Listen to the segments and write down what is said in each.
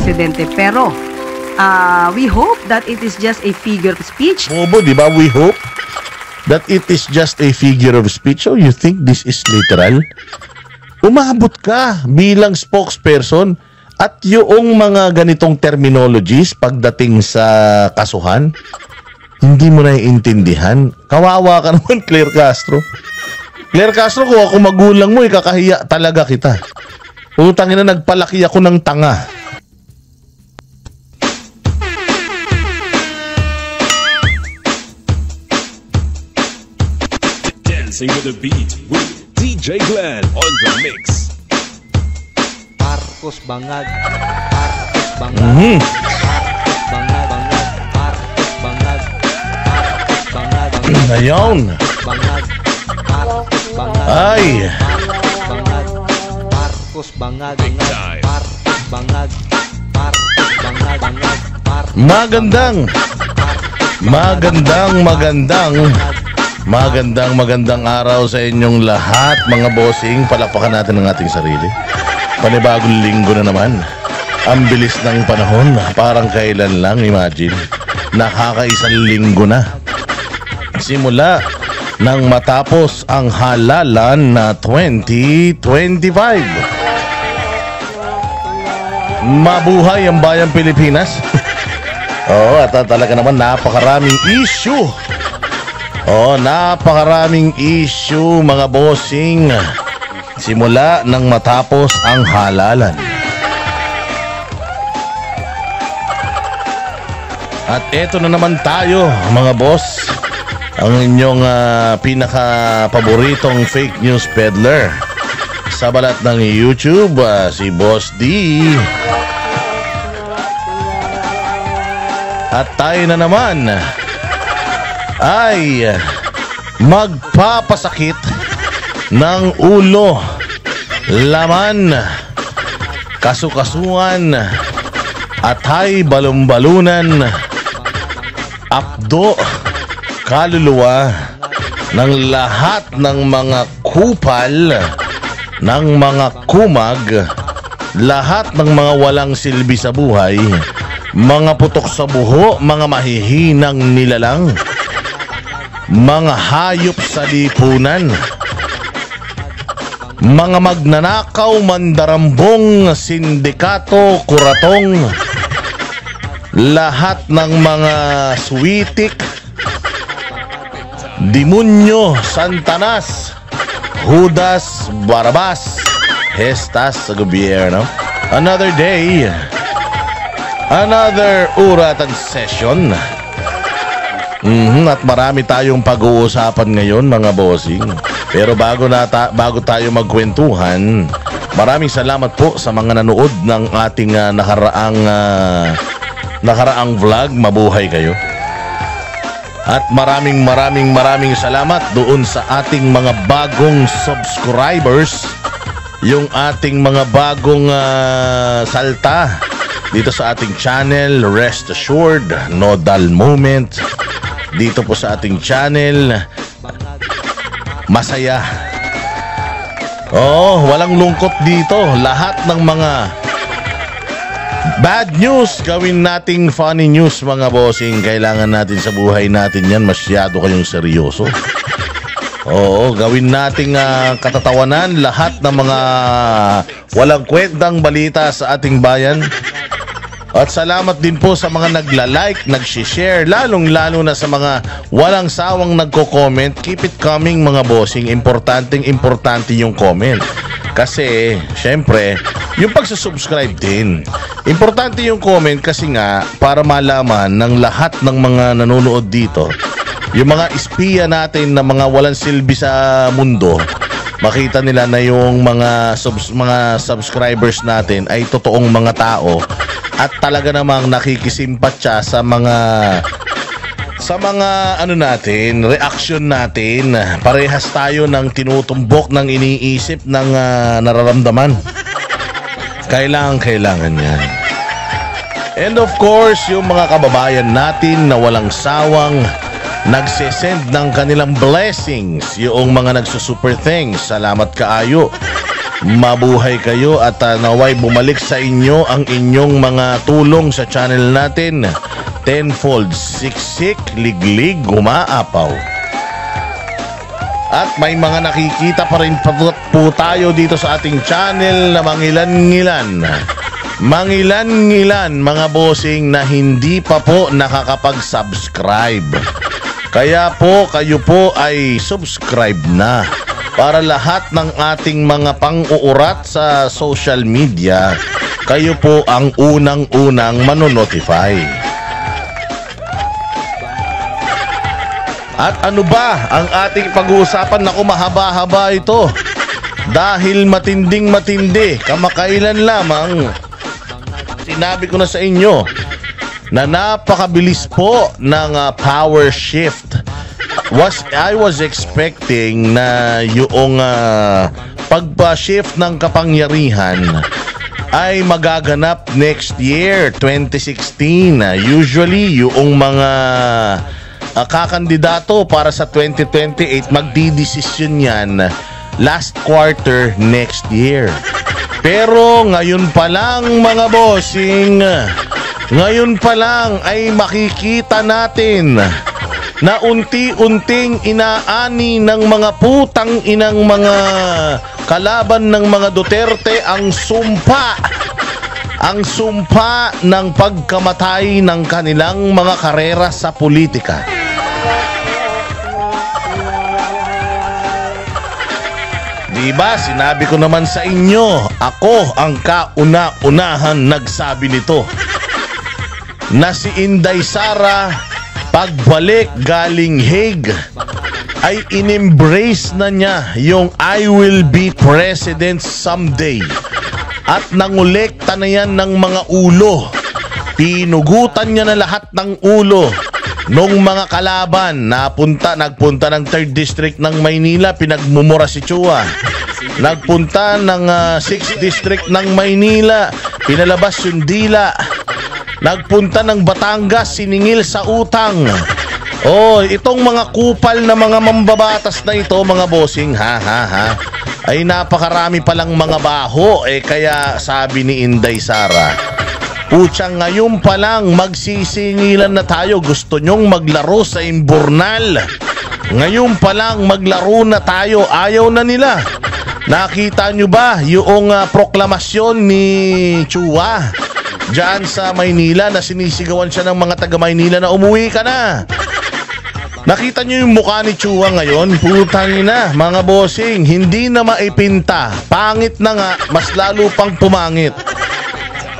Presidente. Pero, we hope that it is just a figure of speech. Bobo, di ba? We hope that it is just a figure of speech. So you think this is literal? Umabot ka bilang spokesperson at yung mga ganitong terminologies pagdating sa kasuhan, hindi mo na iintindihan. Kawawa ka naman, Claire Castro. Claire Castro, kung ako magulang mo, ikakahiya talaga kita. Utangin na, nagpalaki ako ng tanga. Dancing with the beat with DJ Glenn on the mix. Marcos Bangag, Marcos Bangag, Marcos Bangag, Marcos Bangag, Marcos Bangag, Ngayon. Bangag, Marcos Bangag, Ay. Marcos Bangag, Marcos Bangag, Marcos Bangag, Marcos Bangag, magandang araw sa inyong lahat, mga bossing. Palakpakan natin ang ating sarili. Panibagong linggo na naman. Ang bilis ng panahon, parang kailan lang, imagine. Nakakaisang linggo na. Simula nang matapos ang halalan na 2025. Mabuhay ang bayang Pilipinas. At talaga naman napakaraming issue. Napakaraming issue, mga bossing. Simula nang matapos ang halalan. At eto na naman tayo, mga boss. Ang inyong pinaka-paboritong fake news peddler sa balat ng YouTube, si Boss D. At tayo na naman ay magpapasakit ng ulo, laman, kasukasuan, atay, balumbalunan, apdo, kaluluwa ng lahat ng mga kupal, ng mga kumag, lahat ng mga walang silbi sa buhay, mga putok sa buho, mga mahihinang nilalang, mga hayop sa lipunan, mga magnanakaw, mandarambong, sindikato, kuratong, lahat ng mga switik, demonyo, santanas, Judas, Barabas, Hestas sa gobyerno. Another day, another uratan session. At marami tayong pag-uusapan ngayon, mga bossing. Pero bago tayo magkwentuhan, maraming salamat po sa mga nanood ng ating nakaraang vlog. Mabuhay kayo. At maraming salamat doon sa ating mga bagong subscribers, yung ating mga bagong salta dito sa ating channel. Rest assured, no dull moment dito po sa ating channel. Masaya. Walang lungkot dito. Lahat ng mga bad news, gawin nating funny news, mga bossing. Kailangan natin sa buhay natin yan. Masyado kayong seryoso. Gawin nating katatawanan lahat ng mga walang kwentang balita sa ating bayan. At salamat din po sa mga nagla-like, nag-share, lalong-lalo na sa mga walang sawang nagko-comment. Keep it coming, mga bossing. Importante yung comment. Kasi, syempre, yung pagsusubscribe din. Importante yung comment kasi nga, para malaman ng lahat ng mga nanonood dito, yung mga espiya natin na mga walang silbi sa mundo, makita nila na yung mga subscribers natin ay totoong mga tao at talaga namang nakikisimpatya sa mga natin, reaction natin. Parehas tayo ng tinutumbok ng iniisip ng nararamdaman. Kailangan yan. And of course, yung mga kababayan natin na walang sawang nagsesend ng kanilang blessings, yung mga nagsusuper thanks, salamat kaayo. Mabuhay kayo at naway bumalik sa inyo ang inyong mga tulong sa channel natin. Tenfold, siksik, liglig, umaapaw. At may mga nakikita pa rin po tayo dito sa ating channel na mangilan-ngilan. Mangilan-ngilan mga bossing na hindi pa po nakakapag-subscribe. Kaya po kayo po ay subscribe na para lahat ng ating mga pang-uurat sa social media, kayo po ang unang-unang manonotify. At ano ba ang ating pag-uusapan? Naku, mahaba-haba ito. Dahil matinding-matindi, kamakailan lamang sinabi ko na sa inyo na napakabilis po ng power shift. I was expecting na yung pagpa-shift ng kapangyarihan ay magaganap next year, 2016. Usually, yung mga kakandidato para sa 2028 magdidesisyon yan last quarter next year. Pero ngayon pa lang mga bossing, ngayon pa lang ay makikita natin na unti-unting inaani ng mga putang inang mga kalaban ng mga Duterte ang sumpa ng pagkamatay ng kanilang mga karera sa politika. Diba, sinabi ko naman sa inyo, ako ang kauna-unahan nagsabi nito, na si Inday Sara pagbalik galing Hague ay in-embrace na niya yung I will be president someday. At nangolekta na yan ng mga ulo. Pinugutan niya na lahat ng ulo nung mga kalaban. Nagpunta ng 3rd District ng Maynila, pinagmumura si Chua. Nagpunta ng 6th District ng Maynila, pinalabas yung dila. Nagpunta ng Batangas, siningil sa utang. Oh, itong mga kupal na mga mambabatas na ito, mga bossing, ay napakarami palang mga baho. Kaya sabi ni Inday Sara, putsang ngayon pa lang magsisingilan na tayo. Gusto nyong maglaro sa imburnal. Ngayon pa lang maglaro na tayo. Ayaw na nila. Nakita nyo ba yung proklamasyon ni Chua diyan sa Maynila na sinisigawan siya ng mga taga Maynila na umuwi ka na? Nakita nyo yung mukha ni Chua ngayon? Putang ina, mga bossing, hindi na maipinta. Pangit na nga, mas lalo pang pumangit.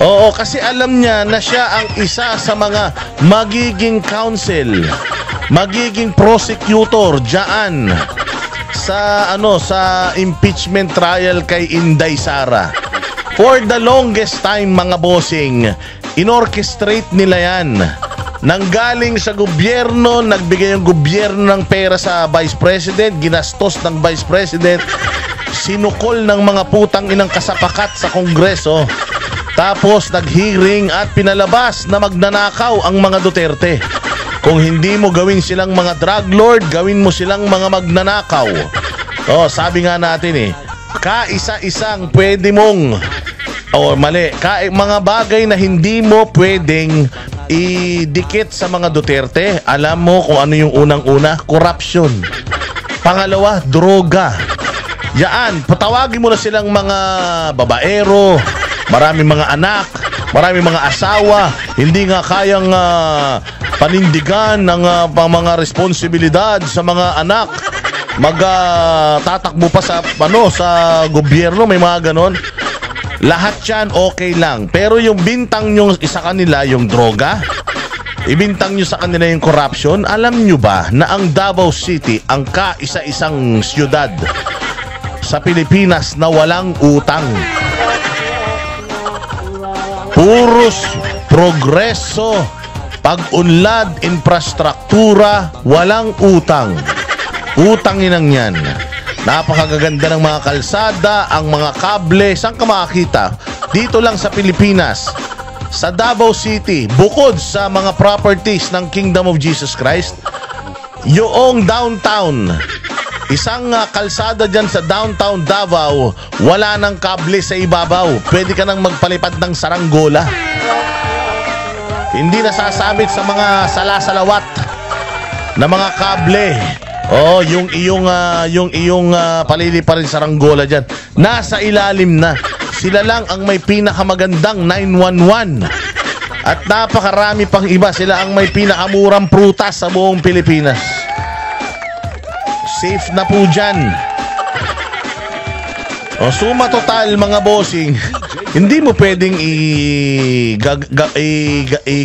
Oo, kasi alam niya na siya ang isa sa mga magiging counsel, magiging prosecutor diyan sa sa impeachment trial kay Inday Sara. For the longest time, mga bossing, inorchestrate nila yan. Nanggaling sa gobyerno, nagbigay yung gobyerno ng pera sa Vice President, ginastos ng Vice President, sinukol ng mga putang inang kasapakat sa Kongreso, tapos nag-hearing at pinalabas na magnanakaw ang mga Duterte. Kung hindi mo gawin silang mga drug lord, gawin mo silang mga magnanakaw. Oh, sabi nga natin kaisa-isang pwede mong mga bagay na hindi mo pwedeng idikit sa mga Duterte. Alam mo kung ano yung unang-una? Corruption. Pangalawa, droga. Yaan, patawagin mo na silang mga babaero, maraming mga anak, maraming mga asawa, hindi nga kayang panindigan ng mga responsibilidad sa mga anak. Tatakbo pa sa gobyerno, may mga ganon. Lahat yan okay lang. Pero yung bintang nyo isa kanila yung droga, ibintang nyo sa kanila yung corruption. Alam nyo ba na ang Davao City ang kaisa-isang siyudad sa Pilipinas na walang utang? Puros progreso, pag-unlad, infrastruktura, walang utang. Utangin lang yan. Napakagaganda ng mga kalsada, ang mga kable. Saan ka makakita? Dito lang sa Pilipinas, sa Davao City, bukod sa mga properties ng Kingdom of Jesus Christ, yung downtown Isang kalsada dyan sa downtown Davao, wala nang kable sa ibabaw. Pwede ka nang magpalipad ng saranggola. Hindi nasasabit sa mga salasalawat na mga kable. Oh, yung iyong paliliparin saranggola dyan. Nasa ilalim na. Sila lang ang may pinakamagandang 911. At napakarami pang iba. Sila ang may pinakamurang prutas sa buong Pilipinas. Safe na po dyan. O, suma total mga bossing, hindi mo pwedeng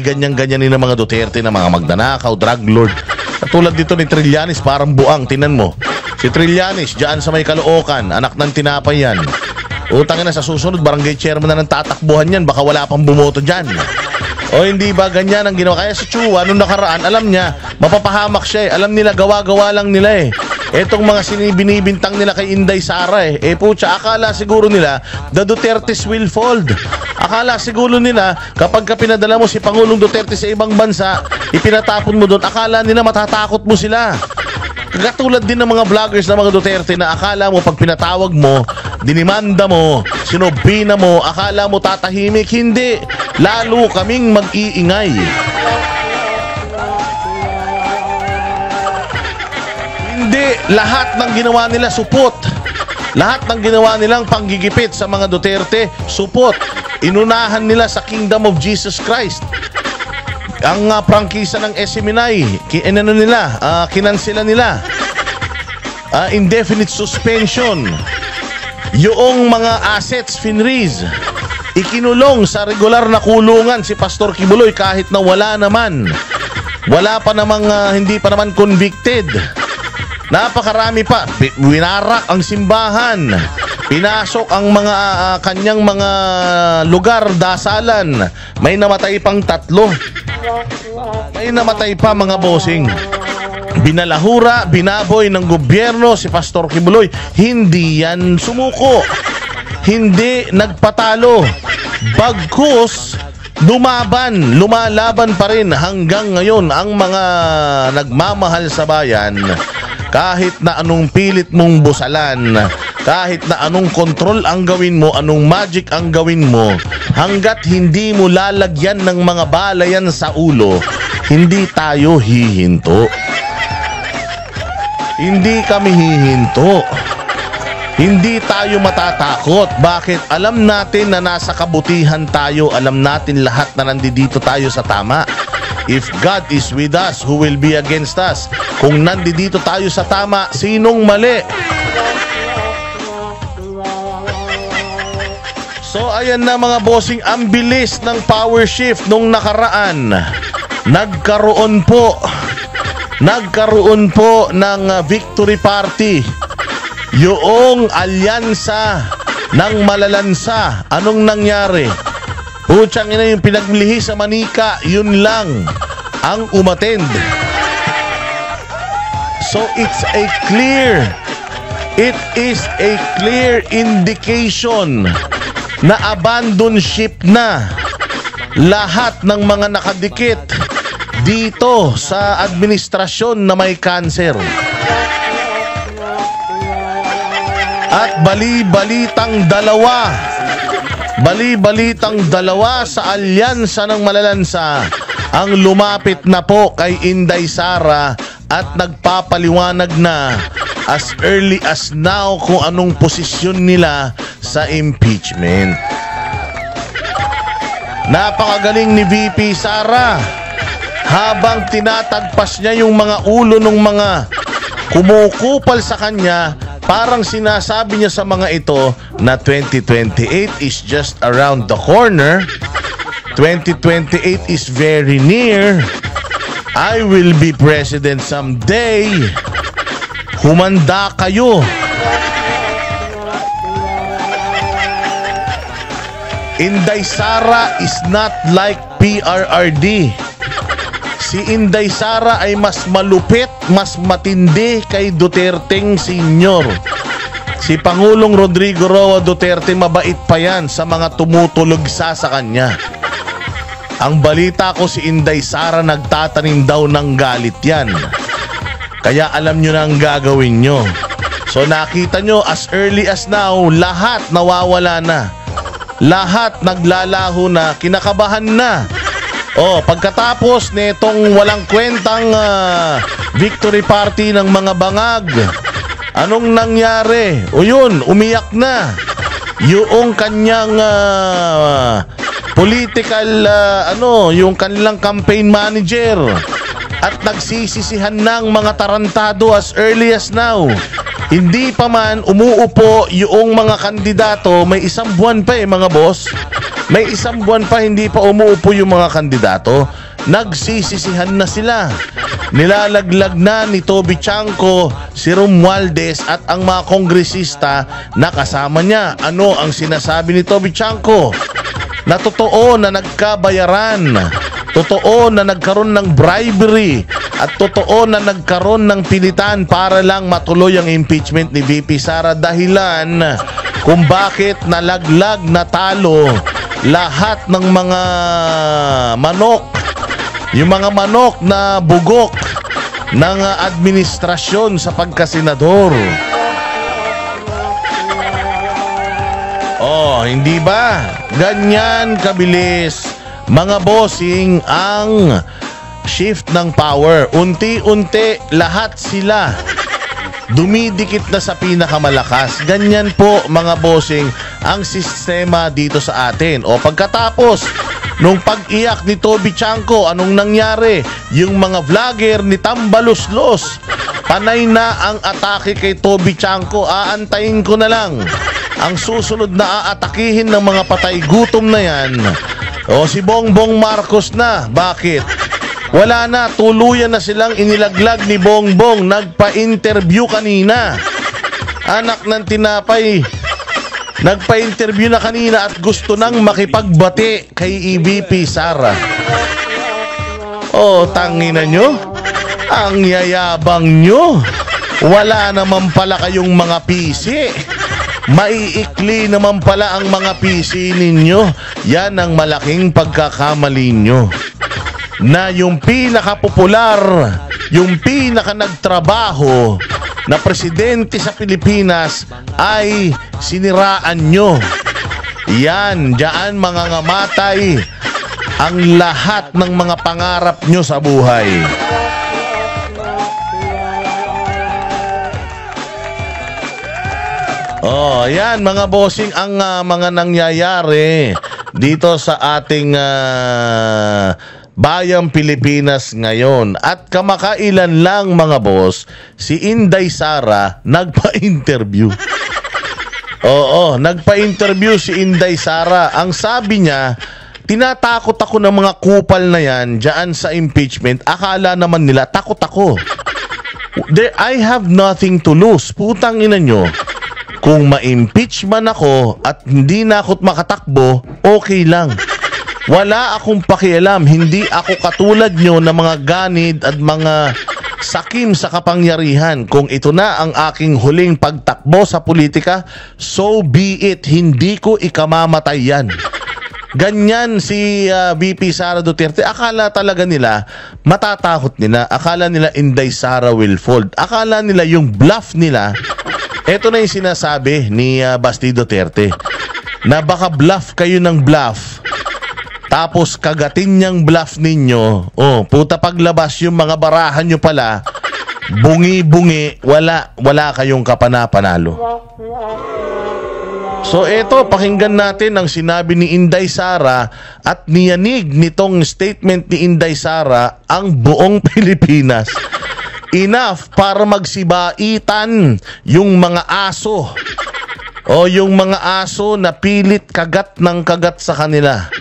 ganyan-ganyanin ng mga Duterte na mga magnanakaw, drug lord. Katulad dito ni Trillanes, parang buang. Tinan mo. Si Trillanes, dyan sa may Caloocan, anak ng tinapay yan. Utangin na, sa susunod, barangay chairman na ng tatakbuhan yan. Baka wala pang bumoto dyan. O hindi ba ganyan ang ginawa? Kaya sa Chua, nung nakaraan, alam niya, mapapahamak siya eh. Alam nila, gawa-gawa lang nila eh. Etong mga binibintang nila kay Inday Sara eh. Pucha, akala siguro nila, the Dutertes will fold. Akala siguro nila, kapag ka pinadala mo si Pangulong Duterte sa ibang bansa, ipinatapon mo doon, akala nila matatakot mo sila. Katulad din ng mga vloggers na mga Duterte na akala mo pag pinatawag mo, dinimanda mo, sinobina mo, akala mo tatahimik. Hindi. Lalo kaming mag-iingay. Hindi, lahat ng ginawa nila supot. Lahat ng ginawa nilang panggigipit sa mga Duterte, supot. Inunahan nila sa Kingdom of Jesus Christ. Ang prangkisa ng SMNI, kinansela nila. Indefinite suspension. Yung mga assets finreeze. Ikinulong sa regular na kulungan si Pastor Kibuloy kahit na wala naman. Wala pa namang hindi pa naman convicted. Napakarami pa. Winarak ang simbahan. Pinasok ang mga kanyang mga lugar, dasalan. May namatay pang 3. May namatay pa mga bossing. Binalahura, binaboy ng gobyerno si Pastor Kibuloy. Hindi yan sumuko. Hindi nagpatalo. Bagkus, lumalaban pa rin hanggang ngayon ang mga nagmamahal sa bayan. Kahit na anong pilit mong busalan, kahit na anong control ang gawin mo, anong magic ang gawin mo, hanggat hindi mo lalagyan ng mga balayan sa ulo, hindi tayo hihinto. Hindi kami hihinto. Hindi tayo matatakot. Bakit? Alam natin na nasa kabutihan tayo. Alam natin lahat na nandito tayo sa tama. If God is with us, who will be against us? Kung nandito tayo sa tama, sinong mali? So ayan na mga bossing, ang bilis ng power shift nung nakaraan. Nagkaroon po ng victory party. Yung alyansa ng malalansa. Anong nangyari? Putsang ina, yung pinaglihi sa Manika, yun lang ang umattend. So it is a clear indication na abandon ship na lahat ng mga nakadikit dito sa administrasyon na may cancer. At bali-balitang dalawa sa alyansa ng malalansa ang lumapit na po kay Inday Sara at nagpapaliwanag na as early as now kung anong posisyon nila sa impeachment. Napakagaling ni VP Sara. Habang tinatagpas niya yung mga ulo ng mga kumukupal sa kanya, parang sinasabi niya sa mga ito na 2028 is just around the corner. 2028 is very near. I will be president someday. Humanda kayo. Inday Sara is not like PRRD. Si Inday Sara ay mas malupit, mas matindi kay Duterteng Senior. Si Pangulong Rodrigo Roa Duterte mabait pa yan sa mga tumutulog sa kanya. Ang balita ko, si Inday Sara nagtatanim daw ng galit yan. Kaya alam nyo na ang gagawin nyo. So nakita nyo, as early as now, lahat nawawala na. Lahat naglalaho na, kinakabahan na. Pagkatapos nitong walang kwentang victory party ng mga bangag, anong nangyari? Yun, umiyak na. Yung kanyang political, yung kanilang campaign manager. At nagsisisihan ng mga tarantado as early as now. Hindi pa man umuupo yung mga kandidato, may 1 buwan pa mga boss. May 1 buwan pa hindi pa umuupo yung mga kandidato. Nagsisisihan na sila. Nilalaglag na ni Toby Chanco, si Romualdez at ang mga kongresista na kasama niya. Ano ang sinasabi ni Toby Chanco? Na totoo na nagkabayaran, totoo na nagkaroon ng bribery, at totoo na nagkaroon ng pilitan para lang matuloy ang impeachment ni VP Sara, dahilan kung bakit nalaglag na talo lahat ng mga manok, yung mga manok na bugok ng administrasyon sa pagkasenador. Hindi ba? Ganyan kabilis, mga bossing, ang shift ng power. Unti-unti, lahat sila dumidikit na sa pinakamalakas. Ganyan po, mga bossing, ang sistema dito sa atin. Pagkatapos nung pag-iyak ni Toby Chanco, anong nangyari? Yung mga vlogger ni Tambaluslos, panay na ang atake kay Toby Chanco. Aantayin ko na lang ang susunod na aatakihin ng mga patay gutom na yan. Si Bongbong Marcos na. Bakit? Wala na, tuluyan na silang inilaglag ni Bongbong. Nagpa-interview kanina. Anak ng tinapay. Nagpa-interview na kanina at gusto nang makipagbati kay EVP Sara. Tangina nyo. Ang yayabang nyo. Wala naman pala kayong mga PC. Maiikli naman pala ang mga PC ninyo. Yan ang malaking pagkakamali nyo. Na yung pinakapopular, yung pinaka-nagtrabaho na presidente sa Pilipinas ay siniraan nyo. Yan, dyan mangangamatay ang lahat ng mga pangarap nyo sa buhay. Yan mga bossing ang mga nangyayari dito sa ating bayang Pilipinas ngayon. At kamakailan lang mga boss, si Inday Sara nagpa-interview. Nagpa-interview si Inday Sara. Ang sabi niya, tinatakot ako ng mga kupal na yan dyan sa impeachment. Akala naman nila takot ako. I have nothing to lose. Putang ina nyo. Kung ma-impeach man ako at hindi na ako makatakbo, okay lang. Wala akong pakialam. Hindi ako katulad nyo na mga ganid at mga sakim sa kapangyarihan. Kung ito na ang aking huling pagtakbo sa politika, so be it. Hindi ko ikamamatay yan. Ganyan si VP Sara Duterte. Akala talaga nila, matatakot nila. Akala nila Inday Sara will fold. Akala nila yung bluff nila. Ito na yung sinasabi ni Basti Duterte, na baka bluff kayo ng bluff, tapos kagatin niyang bluff ninyo. Puta, paglabas yung mga barahan nyo pala, bungi-bungi, wala kayong kapana-panalo. So eto, pakinggan natin ang sinabi ni Inday Sara at niyanig nitong statement ni Inday Sara ang buong Pilipinas. Enough para magsibaitan yung mga aso. Yung mga aso na pilit kagat ng kagat sa kanila.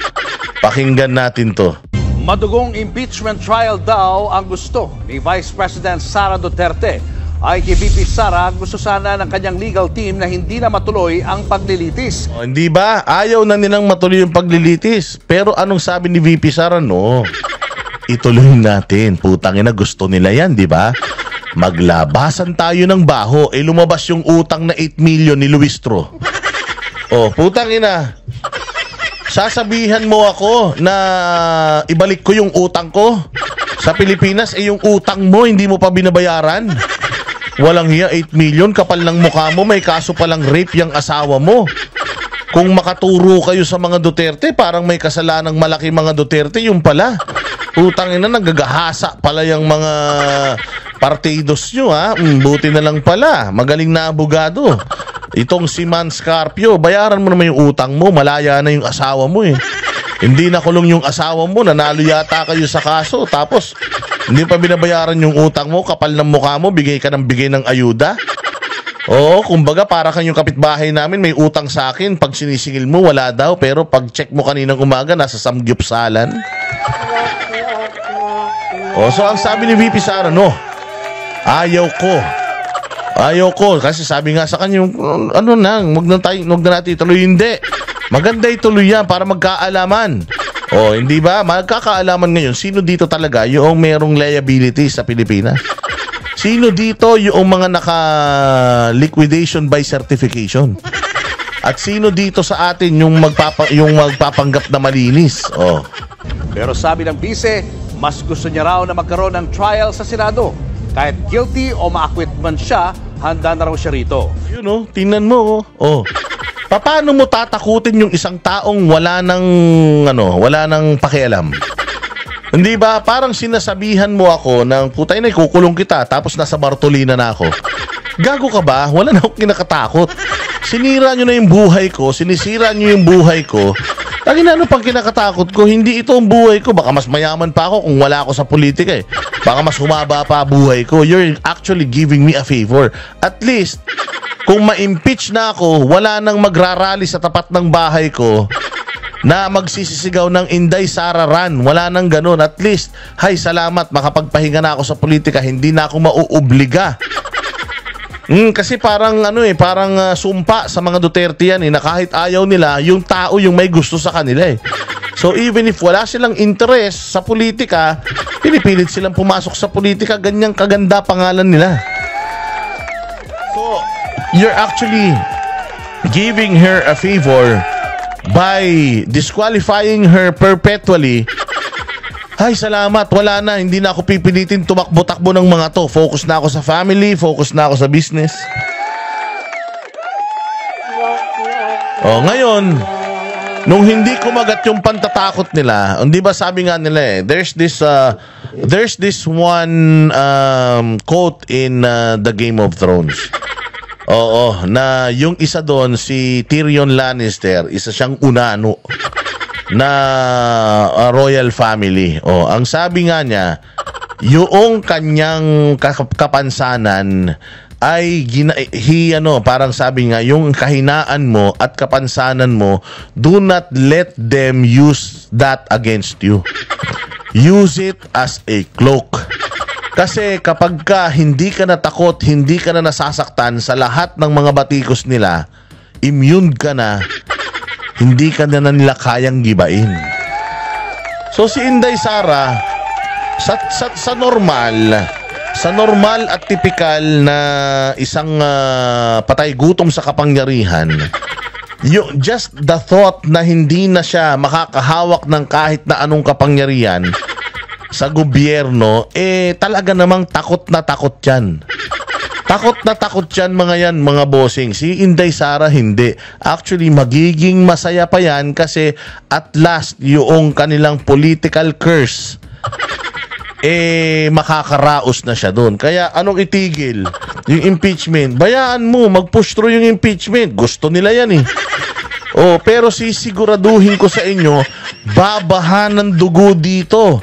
Pakinggan natin to. Madugong impeachment trial daw ang gusto ni Vice President Sara Duterte. Ay kay VP Sara, gusto sana ng kanyang legal team na hindi na matuloy ang paglilitis. Hindi ba? Ayaw na nilang matuloy yung paglilitis. Pero anong sabi ni VP Sara? No. Ituloy natin. Putang ina, gusto nila yan, di ba? Maglabasan tayo ng baho. Lumabas yung utang na 8 million ni Luistro. Putang ina. Sasabihan mo ako na ibalik ko yung utang ko sa Pilipinas, yung utang mo hindi mo pa binabayaran. Walang hiya, 8 million, kapal ng mukha mo, may kaso palang rape yung asawa mo. Kung makaturo kayo sa mga Duterte, parang may kasalanang malaki mga Duterte, yung pala. Utang ina, nagagahasa pala yung mga partidos nyo, ha? Buti na lang pala, magaling na abogado. Itong si Man Scarpio, bayaran mo naman yung utang mo, malaya na yung asawa mo eh. Hindi nakulong yung asawa mo, nanalo yata kayo sa kaso, tapos hindi pa binabayaran yung utang mo, kapal ng mukha mo, bigay ka ng bigay ng ayuda. Oo, kumbaga para kang yung kapitbahay namin, may utang sa akin, pag sinisingil mo wala daw, pero pag check mo kaninang umaga nasa samgyupsalan. So ang sabi ni VP Sara, no, ayaw ko kasi sabi nga sa kanya, ano na, wag na natin ituloy. Hindi, maganda ituloy yan para magkaalaman. Hindi ba? Magkakaalaman ngayon, sino dito talaga yung merong liability sa Pilipinas? Sino dito yung mga naka-liquidation by certification? At sino dito sa atin yung magpapanggap na malinis? Pero sabi ng bise, mas gusto niya raw na magkaroon ng trial sa Senado. Kahit guilty o ma-acquit man siya, handa na raw siya rito. Tingnan mo. Paano mo tatakutin yung isang taong wala nang pakialam? Hindi ba? Parang sinasabihan mo ako ng putay na ikukulong kita tapos nasa Bartolina na ako. Gago ka ba? Wala na akong kinakatakot. Sinira nyo na yung buhay ko, sinisira nyo yung buhay ko. Lagi na ano pang kinakatakot ko? Hindi ito ang buhay ko. Baka mas mayaman pa ako kung wala ako sa politika eh. Baka mas humaba pa buhay ko. You're actually giving me a favor. At least, kung ma-impeach na ako, wala nang magrarally sa tapat ng bahay ko na magsisisigaw ng Inday Sara Run. Wala nang ganun. At least, hay, salamat, makapagpahinga na ako sa politika. Hindi na ako mauobliga. Kasi parang parang sumpa sa mga Duterte yan na kahit ayaw nila, yung tao yung may gusto sa kanila eh. So even if wala silang interest sa politika, pinipilit silang pumasok sa politika, ganyang kaganda pangalan nila. So, you're actually giving her a favor by disqualifying her perpetually. Ay, salamat. Wala na. Hindi na ako pipilitin tumakbo-takbo ng mga to. Focus na ako sa family. Focus na ako sa business. Ngayon, nung hindi kumagat yung pantatakot nila, hindi ba sabi nga nila eh, there's this one quote in the Game of Thrones. Na yung isa doon, si Tyrion Lannister, isa siyang unano na royal family. Ang sabi nga niya, yung kanyang kapansanan ay parang sabi nga, yung kahinaan mo at kapansanan mo, do not let them use that against you. Use it as a cloak. Kasi kapag hindi ka natakot, hindi ka na nasasaktan sa lahat ng mga batikos nila, immune ka na, hindi ka na nila kayang gibain. So si Inday Sara, sa normal at typical na isang patay gutom sa kapangyarihan, just the thought na hindi na siya makakahawak ng kahit na anong kapangyarihan sa gobyerno, talaga namang takot na takot yan. Takot na takot yan mga bossing. Si Inday Sara hindi. Actually, magiging masaya pa yan kasi at last, yung kanilang political curse, makakaraos na siya doon. Kaya anong itigil? Yung impeachment. Bayaan mo, mag-push through yung impeachment. Gusto nila yan eh. Pero sisiguraduhin ko sa inyo, babahan ng dugo dito.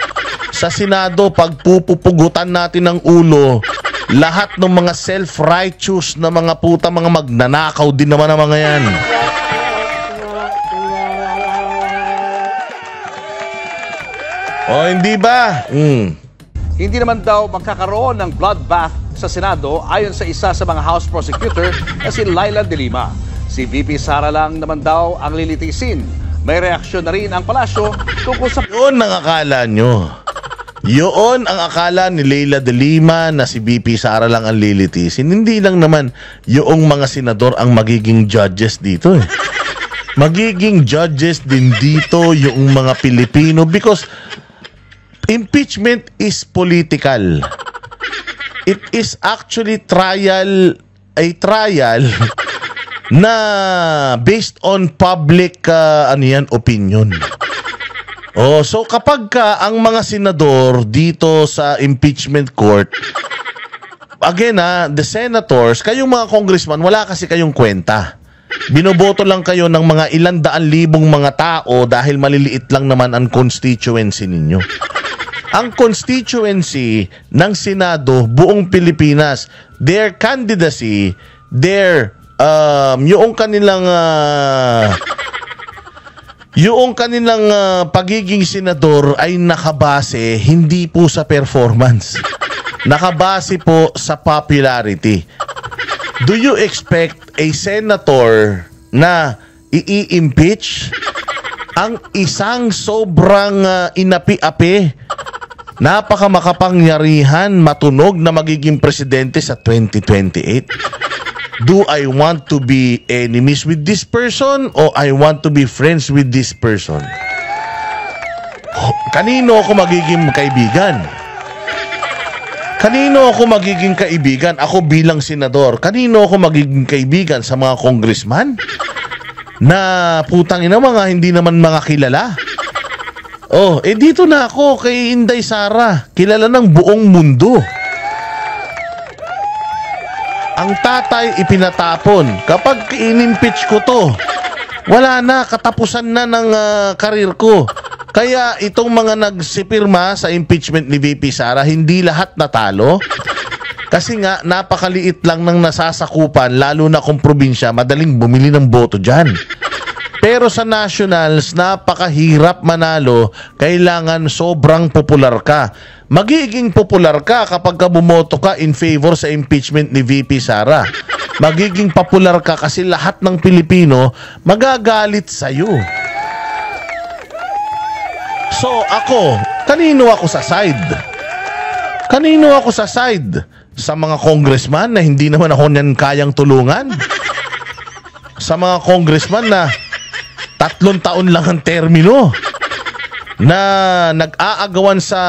Sa Senado, pagpupupugutan natin ng ulo, lahat ng mga self-righteous na mga puta, mga magnanakaw din naman ang mga yan. Hindi ba? Hindi naman daw magkakaroon ng bloodbath sa Senado ayon sa isa sa mga House Prosecutor na si Laila de Lima. Si VP Sara lang naman daw ang lilitisin. May reaksyon na rin ang palasyo tungkol sa... Yun ang akala nyo. Yun ang akala ni Laila de Lima na si VP Sara lang ang lilitisin. Hindi lang naman yung mga senador ang magiging judges dito eh. Magiging judges din dito yung mga Pilipino because impeachment is political. it is actually a trial na based on public opinion. So kapag ang mga senador dito sa impeachment court, again the senators, kayong mga congressman, wala kasi kayong kwenta. Binoboto lang kayo ng mga 100,000 mga tao dahil maliliit lang naman ang constituency ninyo. Ang constituency ng Senado, buong Pilipinas, their candidacy, yung kanilang pagiging senador ay nakabase hindi po sa performance. Nakabase po sa popularity. Do you expect a senator na i-impeach ang isang sobrang inapi-api, napakamakapangyarihan, matunog na magiging presidente sa 2028? Do I want to be enemies with this person o I want to be friends with this person? Kanino ako magiging kaibigan? Kanino ako magiging kaibigan? Ako bilang senador. Kanino ako magiging kaibigan? Sa mga congressman? Na putang ina, mga hindi naman mga kilala. Dito na ako kay Inday Sara. Kilala ng buong mundo. Ang tatay ipinatapon. Kapag in-impeach ko to, wala na, katapusan na ng karir ko. Kaya itong mga nagsipirma sa impeachment ni VP Sara, hindi lahat natalo. Kasi nga, napakaliit lang ng nasasakupan, lalo na kung probinsya, madaling bumili ng boto dyan. Pero sa nationals, napakahirap manalo, kailangan sobrang popular ka. Magiging popular ka kapag bumoto ka in favor sa impeachment ni VP Sara. Magiging popular ka kasi lahat ng Pilipino magagalit sa'yo. So ako, kanino ako sa side? Kanino ako sa side? Sa mga congressman na hindi naman ako niyan kayang tulungan? Sa mga congressman na 3 taon lang ang termino? Na nag-aagawan sa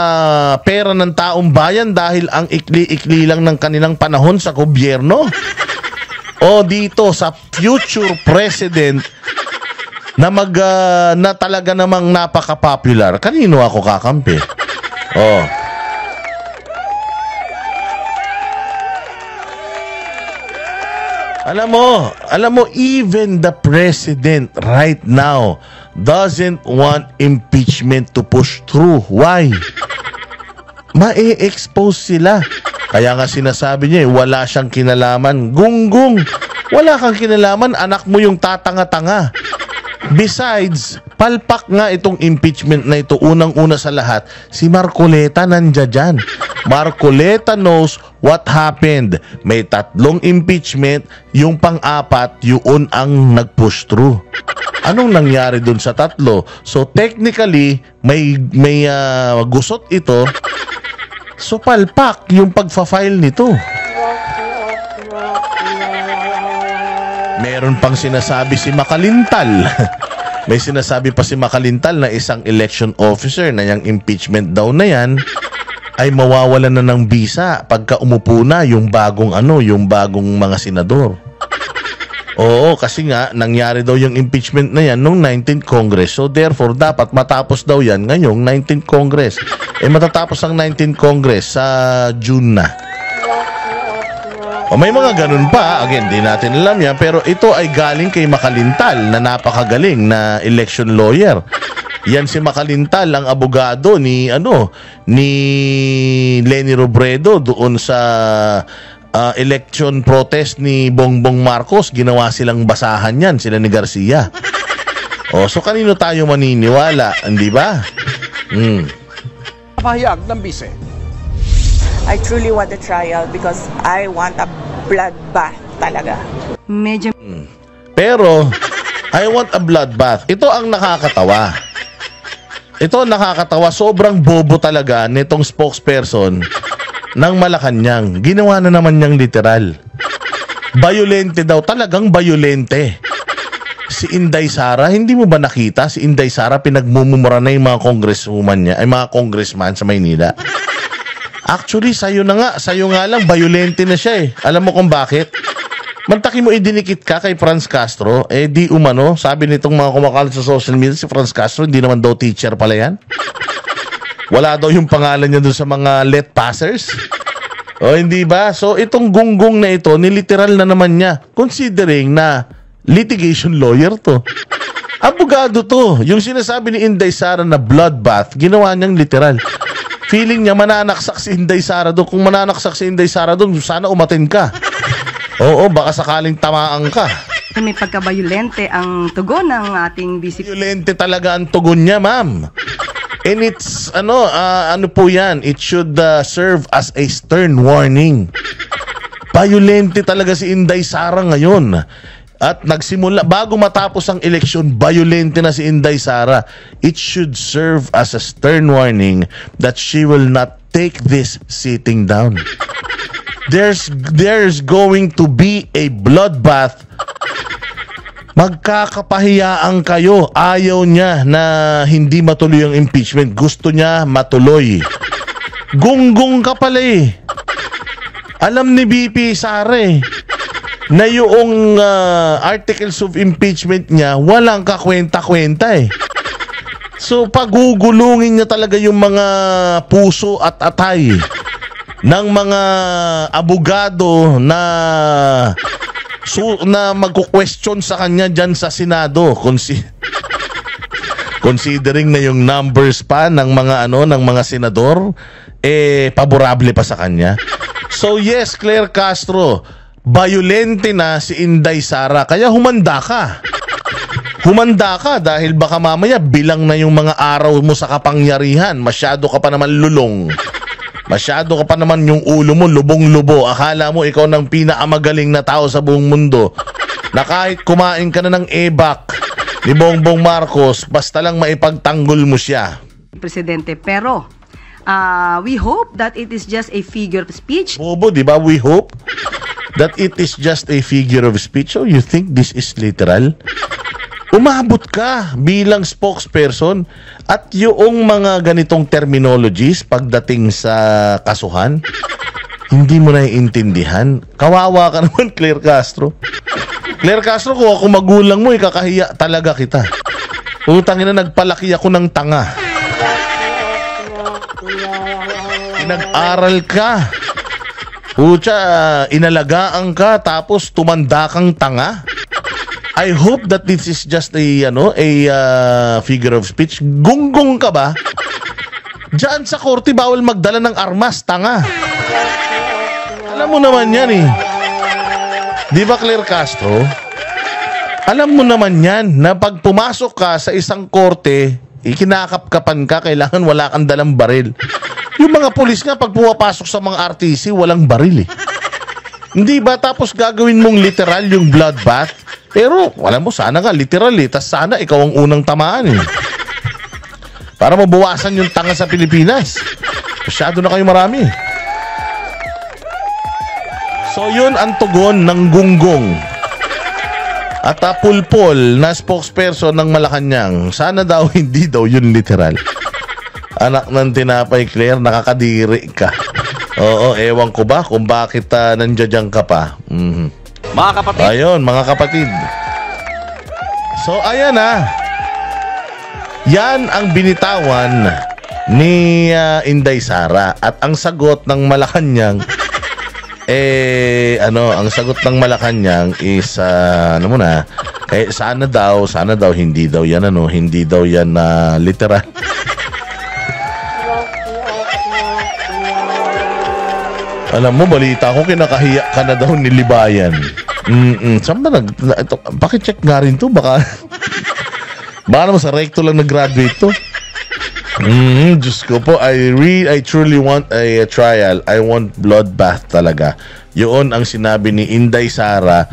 pera ng taong bayan dahil ang ikli-ikli lang ng kanilang panahon sa gobyerno? O dito sa future president na talaga namang napaka-popular, kanino ako kakampi? Alam mo, even the president right now doesn't want impeachment to push through. Why? Ma-expose sila. Kaya nga sinasabi niya, wala siyang kinalaman. Gunggong, wala kang kinalaman, anak mo yung tatanga-tanga. Besides, palpak nga itong impeachment na ito. Unang-una sa lahat, si Marcoleta nandiyan dyan. Marcoleta knows what happened. May 3 impeachment, yung pang-4, yun ang nag-push through. Anong nangyari dun sa 3? So technically, may gusot ito. So palpak yung pagfa-file nito. Meron pang sinasabi si Makalintal. May sinasabi pa si Makalintal na isang election officer na yung impeachment daw na yan ay mawawalan na ng visa pagka umupo na yung bagong mga senador. Oo, kasi nga nangyari daw yung impeachment na yan noong 19th Congress. So therefore, dapat matapos daw yan ngayong 19th Congress. Matatapos ang 19th Congress sa June na. May mga ganun pa, again, di natin alam yan, pero ito ay galing kay Makalintal na napakagaling na election lawyer. Yan si Makalintal, ang abogado ni Leni Robredo doon sa election protest ni Bongbong Marcos. Ginawa silang basahan yan, sila ni Garcia. So kanino tayo maniniwala, hindi ba? Pahayag ng bise. I truly want a trial because I want a bloodbath talaga. Medyo Pero I want a bloodbath. Ito ang nakakatawa. Sobrang bobo talaga nitong spokesperson ng Malacanang. Ginawa na naman niyang literal. Bayolente daw, talagang bayolente. Si Inday Sara, hindi mo ba nakita? Si Inday Sara pinagmumura na yung mga congresswoman niya, ay mga congressman sa Maynila. Actually, sa'yo na nga. Sa'yo nga lang, violente na siya eh. Alam mo kung bakit? Mantaki mo idinikit ka kay Franz Castro, eh di umano, sabi nitong mga kumakalat sa social media, si Franz Castro, hindi naman daw teacher pala yan. Wala daw yung pangalan niya doon sa mga let passers. O hindi ba? So itong gunggong na ito, niliteral na naman niya, considering na litigation lawyer to. Abogado to. Yung sinasabi ni Inday Sara na bloodbath, ginawa niyang literal. Feeling niya mananaksak si Inday Sara doon. Kung mananaksak si Inday Sara doon, sana umatin ka. Oo, baka sakaling tamaan ka. May pagkabayulente ang tugon ng ating vice. Violente talaga ang tugon niya, ma'am. And it's, ano po yan, it should serve as a stern warning. Violente talaga si Inday Sara ngayon. At nagsimula, bago matapos ang eleksyon, violente na si Inday Sara. It should serve as a stern warning that she will not take this sitting down. There's going to be a bloodbath. Magkakapahiyaan kayo. Ayaw niya na hindi matuloy ang impeachment. Gusto niya matuloy. Gunggong ka pala eh. Alam ni BP Sara eh, na yung articles of impeachment niya walang kakwenta-kwenta eh. So pagugulungin niya talaga yung mga puso at atay ng mga abogado na magko-question sa kanya dyan sa Senado. Considering na yung numbers pa ng mga ng mga senador paborable pa sa kanya. So yes, Claire Castro, violente na si Inday Sara, kaya humanda ka. Humanda ka dahil baka mamaya bilang na yung mga araw mo sa kapangyarihan. Masyado ka pa naman lulong. Masyado ka pa naman yung ulo mo lubong-lubo. Akala mo ikaw ng pinakamagaling na tao sa buong mundo. Na kahit kumain ka na ng ebak ni Bongbong Marcos, basta lang maipagtanggol mo siya. Presidente, pero we hope that it is just a figure of speech. Bobo, di ba? We hope that it is just a figure of speech. So you think this is literal? Umabot ka bilang spokesperson at yung mga ganitong terminologies pagdating sa kasuhan, hindi mo na iintindihan. Kawawa ka naman, Claire Castro. Claire Castro, kung ako magulang mo, ikakahiya talaga kita. Utangin na, nagpalaki ako ng tanga. Nag-aral ka. Pucha, inalagaan ka tapos tumanda kang tanga. I hope that this is just a figure of speech. Gunggong ka ba? Diyan sa korte bawal magdala ng armas, tanga. Alam mo naman yan eh. Di ba, Claire Castro? Alam mo naman yan na pag pumasok ka sa isang korte, ikinakapkapan ka, kailangan wala kang dalang baril. Yung mga pulis nga pag pumapasok sa mga RTC, walang baril eh. Hindi ba? Tapos gagawin mong literal yung bloodbath? Pero, alam mo, sana nga, literal eh. Tas sana ikaw ang unang tamaan eh. Para mabawasan yung tanga sa Pilipinas. Masyado na kayo marami. So, yun ang tugon ng gunggong. At Pulpol na spokesperson ng Malacanang, sana daw, hindi daw yun literal. Anak ng tinapay, Claire, nakakadiri ka. Oo, ewan ko ba kung bakit nandiyan ka pa. Mga kapatid. Ayun, mga kapatid. So, ayan na. Yan ang binitawan ni Inday Sara. At ang sagot ng Malacanang, ang sagot ng Malacanang is, kaya sana daw, hindi daw yan, hindi daw yan literal. Alam mo, balita ko, kinakahiya ka na daw ni Libayan. Saan ba pakicheck nga rin to, baka naman sa recto lang nag-graduate to. Diyos ko po, I truly want a trial. I want bloodbath talaga. Yun ang sinabi ni Inday Sara.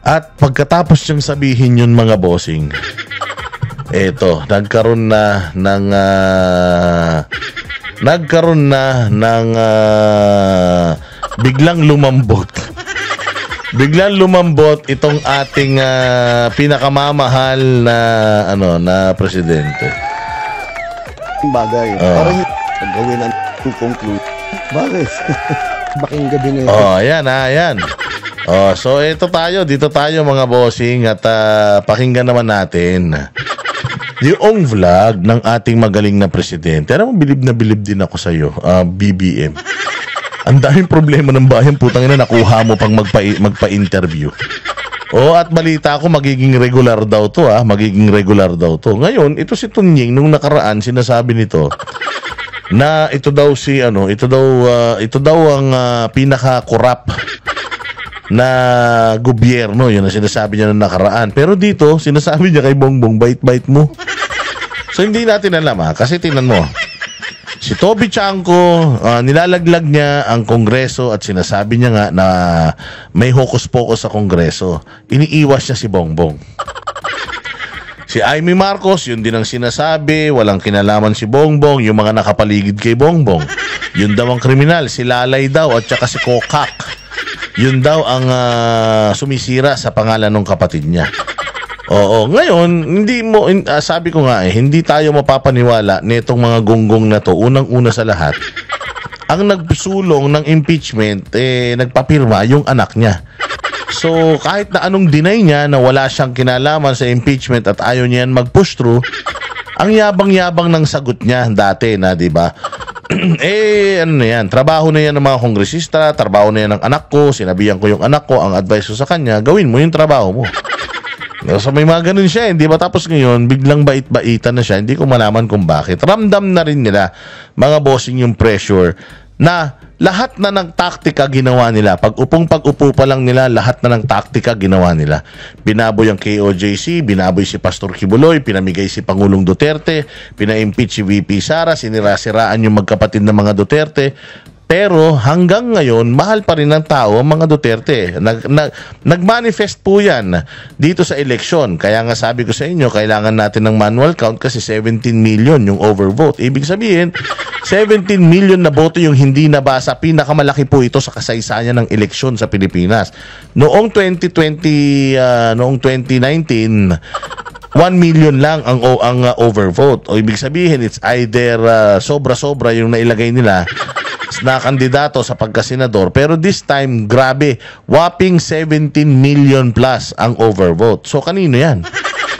At pagkatapos niyang sabihin yun, mga bossing, eto, nagkaroon na ng biglang lumambot. Biglang lumambot itong ating pinakamamahal na presidente. Bagay. Para gawin ang to conclude Bakit? Baking gabi na yun. Oh, ayan, ayan. Oh, so ito tayo, dito tayo mga bossing at pakinggan naman natin yung vlog ng ating magaling na presidente. Alam mo, bilib na bilib din ako sa iyo, BBM. Ang daming problema ng bayan, putang ina, nakuha mo pang magpa-interview. Oh, at balita ko magiging regular daw to, magiging regular daw to. Ngayon, ito si Tunying nung nakaraan sinasabi nito na ito daw ang pinaka-corrupt na gobyerno, yun ang sinasabi niya nung nakaraan. Pero dito, sinasabi niya kay Bongbong, bait-bait mo. So, hindi natin alam kasi tingnan mo. Si Toby Chanko, nilalaglag niya ang Kongreso at sinasabi niya nga na may hokus-pokus sa Kongreso. Iniiwas niya si Bongbong. Si Amy Marcos, yun din ang sinasabi, walang kinalaman si Bongbong, yung mga nakapaligid kay Bongbong. Yun daw ang kriminal, si Lalay daw at saka si Kokak. Yun daw ang sumisira sa pangalan ng kapatid niya. Oo, ngayon, sabi ko nga hindi tayo mapapaniwala nitong mga gonggong na to. Unang-una sa lahat, ang nagsulong ng impeachment, nagpapirma yung anak niya. So, kahit na anong deny niya na wala siyang kinalaman sa impeachment at ayaw niyan mag-push through, ang yabang-yabang ng sagot niya dati na, di ba? Ano na yan, trabaho na yan ng mga kongresista, trabaho na yan ng anak ko, sinabihan ko yung anak ko, ang advice ko sa kanya, gawin mo yung trabaho mo. So may mga ganun siya, hindi ba? Tapos ngayon, biglang bait-baitan na siya, hindi ko malaman kung bakit. Ramdam na rin nila, mga bossing, yung pressure na lahat na ng taktika ginawa nila. Pag-upo pa lang nila, lahat na ng taktika ginawa nila. Binaboy ang KOJC, binaboy si Pastor Kibuloy, pinamigay si Pangulong Duterte, pina-impeach si VP Sara, sinira-siraan yung magkapatid ng mga Duterte. Pero hanggang ngayon, mahal pa rin ng tao ang mga Duterte. Nag-manifest po yan dito sa eleksyon. Kaya nga sabi ko sa inyo, kailangan natin ng manual count kasi 17 million yung overvote. Ibig sabihin, 17 million na boto yung hindi nabasa. Pinakamalaki po ito sa kasaysayan ng eleksyon sa Pilipinas. Noong 2019, 1 million lang ang overvote. O ibig sabihin, it's either sobra-sobra yung nailagay nila na kandidato sa pagkasenador, pero this time, grabe, whopping 17 million plus ang overvote. So, kanino yan?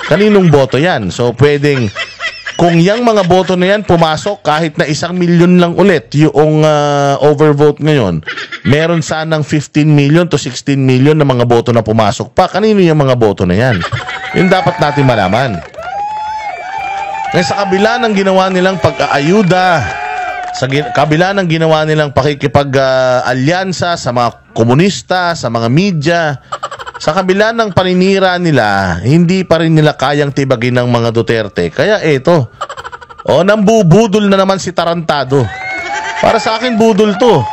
Kaninong boto yan? So, pwedeng, kung yung mga boto na yan pumasok, kahit na 1 million lang ulit yung overvote ngayon, meron sanang 15 million to 16 million na mga boto na pumasok pa. Kanino yung mga boto na yan? Yun dapat natin malaman. Ngayon, sa kabila ng ginawa nilang pag-aayuda, sa kabila ng ginawa nilang pakikipag-alyansa sa mga komunista, sa mga media, sa kabila ng paninira nila, hindi pa rin nila kayang tibagin ng mga Duterte. Kaya eto, nambubudol na naman si Tarantado. Para sa akin, budol to.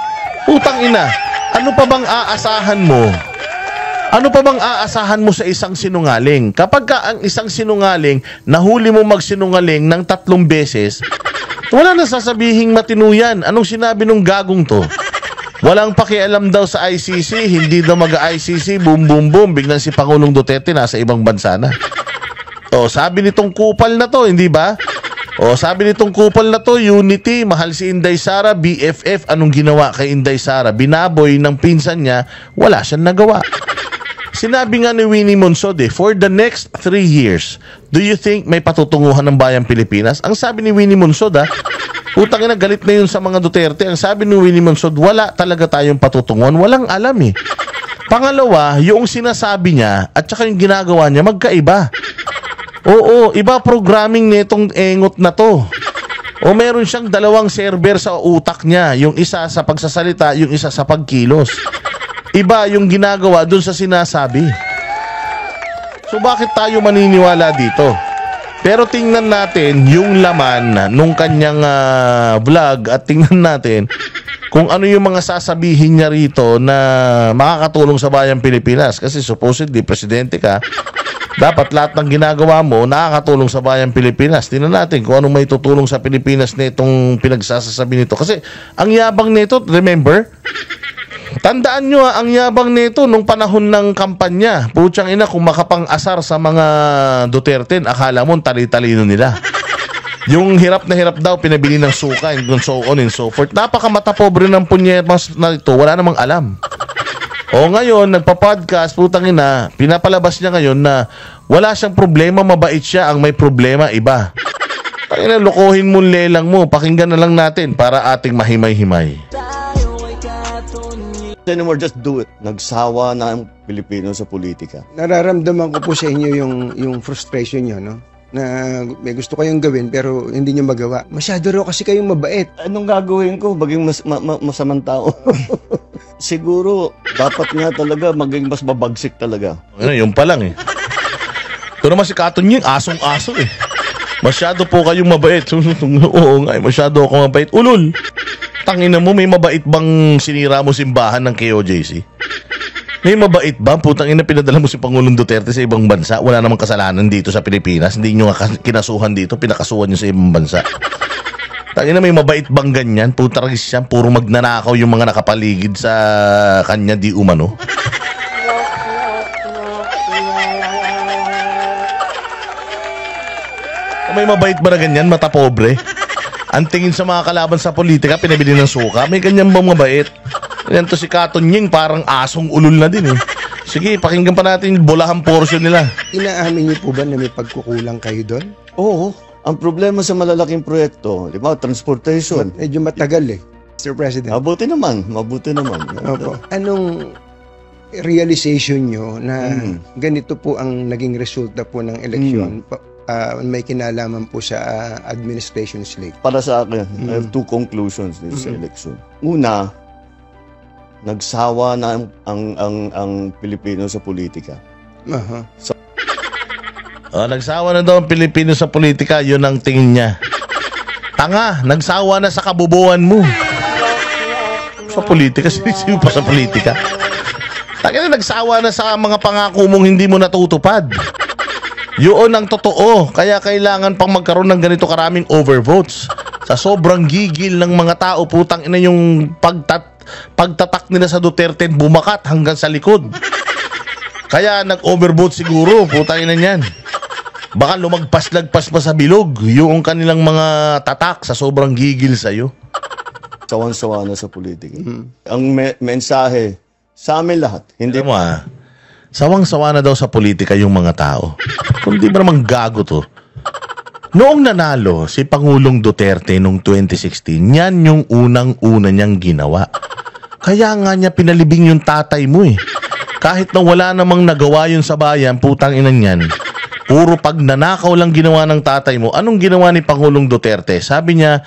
Putang ina, ano pa bang aasahan mo? Ano pa bang aasahan mo sa isang sinungaling? Kapag ang isang sinungaling, nahuli mo magsinungaling ng 3 beses, wala na sasabihing matino yan. Anong sinabi nung gagong to? Walang pakialam daw sa ICC, hindi daw mag-ICC, boom boom boom, biglang si Pangulong Duterte nasa ibang bansa na. Sabi nitong kupal na to, hindi ba? Sabi nitong kupal na to, unity, mahal si Inday Sara, BFF, anong ginawa kay Inday Sara? Binaboy ng pinsan niya, wala siyang nagawa. Sinabi nga ni Winnie Monsod, for the next 3 years, do you think may patutunguhan ng bayang Pilipinas? Ang sabi ni Winnie Monsod, utang ina, galit na yun sa mga Duterte. Ang sabi ni Winnie Monsod, wala talaga tayong patutunguhan. Walang alam Pangalawa, yung sinasabi niya at saka yung ginagawa niya, magkaiba. Oo, iba programming nitong engot na to. Meron siyang 2 server sa utak niya. Yung isa sa pagsasalita, yung isa sa pagkilos. Iba yung ginagawa dun sa sinasabi. So bakit tayo maniniwala dito? Pero tingnan natin yung laman nung kanyang vlog at tingnan natin kung ano yung mga sasabihin niya rito na makakatulong sa bayang Pilipinas. Kasi supposedly, presidente ka, dapat lahat ng ginagawa mo nakakatulong sa bayang Pilipinas. Tingnan natin kung anong may tutulong sa Pilipinas nitong pinagsasasabi nito. Kasi ang yabang nito, remember? Tandaan nyo ang yabang nito nung panahon ng kampanya. Putsang ina, kung makapang-asar sa mga Duterte, akala mo tali-talino nila. Yung hirap daw, pinabili ng suka, and so on and so forth. Napakamata pobre ng punyetas na ito, wala namang alam. O ngayon, nagpa-podcast, putang ina, pinapalabas niya ngayon na wala siyang problema, mabait siya, ang may problema, iba. Tangina, lokohin mo lelang mo, pakinggan na lang natin para ating mahimay-himay. Anymore, just do it. Nagsawa na ang Pilipino sa politika. Nararamdaman ko po sa inyo yung frustration nyo, no? Na may gusto kayong gawin pero hindi nyo magawa. Masyado raw kasi kayong mabait. Anong gagawin ko? Maging masamang tao. Siguro, dapat nga talaga maging mas mabagsik talaga. Ano, yun pa lang eh. Ito naman si Katon yung asong-aso eh. Masyado po kayong mabait. Oo nga, masyado ako mabait. Ulol! Tangina mo, may mabait bang sinira mo simbahan ng KOJC? May mabait ba? Putang ina, pinadala mo si Pangulong Duterte sa ibang bansa. Wala namang kasalanan dito sa Pilipinas. Hindi nyo nga kinasuhan dito, pinakasuhan nyo sa ibang bansa. Tangina, may mabait bang ganyan? Putang siya, puro magnanakaw yung mga nakapaligid sa kanya di umano. May mabait ba na ganyan? Mata pobre. Ang tingin sa mga kalaban sa politika, pinabili ng suka. May ganyan bang mabait? Yan to si Katon Ying, parang asong ulol na din eh. Sige, pakinggan pa natin yung bolahang portion nila. Inaamin niyo po ba na may pagkukulang kayo doon? Oo. Ang problema sa malalaking proyekto, di ba, transportation. Medyo matagal eh, Mr. President. Mabuti naman. Opo. Anong realization nyo na ganito po ang naging resulta po ng eleksyon? May kinalaman po sa administration slate. Para sa akin, I have two conclusions dito sa election. Una, nagsawa na ang Pilipino sa politika. Nagsawa na daw ang Pilipino sa politika, yun ang tingin niya. Tanga, nagsawa na sa kabubuan mo. Sa politika, sino pa sa politika? Tanga na, nagsawa na sa mga pangako mong hindi mo natutupad. Yun ang totoo. Kaya kailangan pang magkaroon ng ganito karaming overvotes. Sa sobrang gigil ng mga tao, putang ina yung pagtatak nila sa Duterte bumakat hanggang sa likod. Kaya nag-overvote siguro, putang ina niyan. Baka lumagpas-lagpas pa sa bilog yung kanilang mga tatak sa sobrang gigil sa'yo. Sawan-sawa na sa politika. Ang mensahe sa amin lahat. Hindi mo sawang-sawa na daw sa politika yung mga tao. Kung di ba naman gago to. Noong nanalo si Pangulong Duterte noong 2016, yan yung unang-una niyang ginawa. Kaya nga niya pinalibing yung tatay mo eh. Kahit na wala namang nagawa yun sa bayan, putang inan yan. Puro pagnanakaw lang ginawa ng tatay mo. Anong ginawa ni Pangulong Duterte? Sabi niya,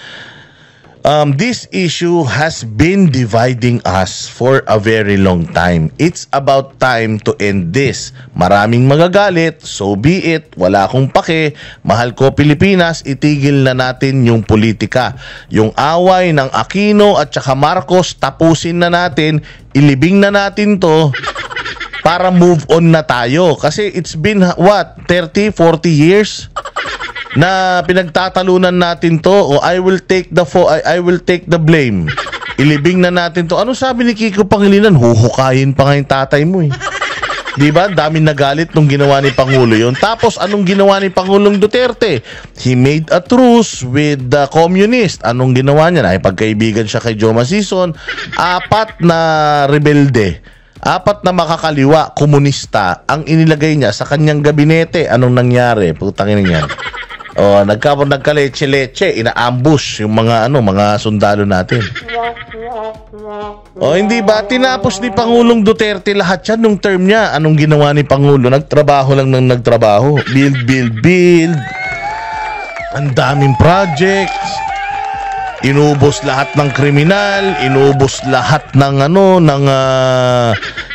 this issue has been dividing us for a very long time. It's about time to end this. Maraming magagalit, so be it. Wala akong pake. Mahal ko Pilipinas, itigil na natin yung politika. Yung away ng Aquino at saka Marcos, tapusin na natin. Ilibing na natin to para move on na tayo. Kasi it's been, 30, 40 years? Na pinagtatalunan natin to, o I will take the blame. Ilibing na natin to. Ano sabi ni Kiko Pangilinan? Huhukayin pa nga yung tatay mo eh. Di ba? Daming nagalit nung ginawa ni Pangulo yun. Tapos anong ginawa ni Pangulong Duterte? He made a truce with the communist. Anong ginawa niya? Nakipagkaibigan siya kay Joma Sison. 4 na rebelde, 4 na makakaliwa, komunista ang inilagay niya sa kanyang gabinete. Anong nangyari? Putangin niyan. Nagka-leche-leche, ina-ambush yung mga sundalo natin. Hindi ba tinapos ni Pangulong Duterte lahat yan nung term niya? Anong ginawa ni Pangulo? Nagtrabaho lang ng nagtrabaho. Build. Ang daming projects. Inubos lahat ng kriminal, inubos lahat ng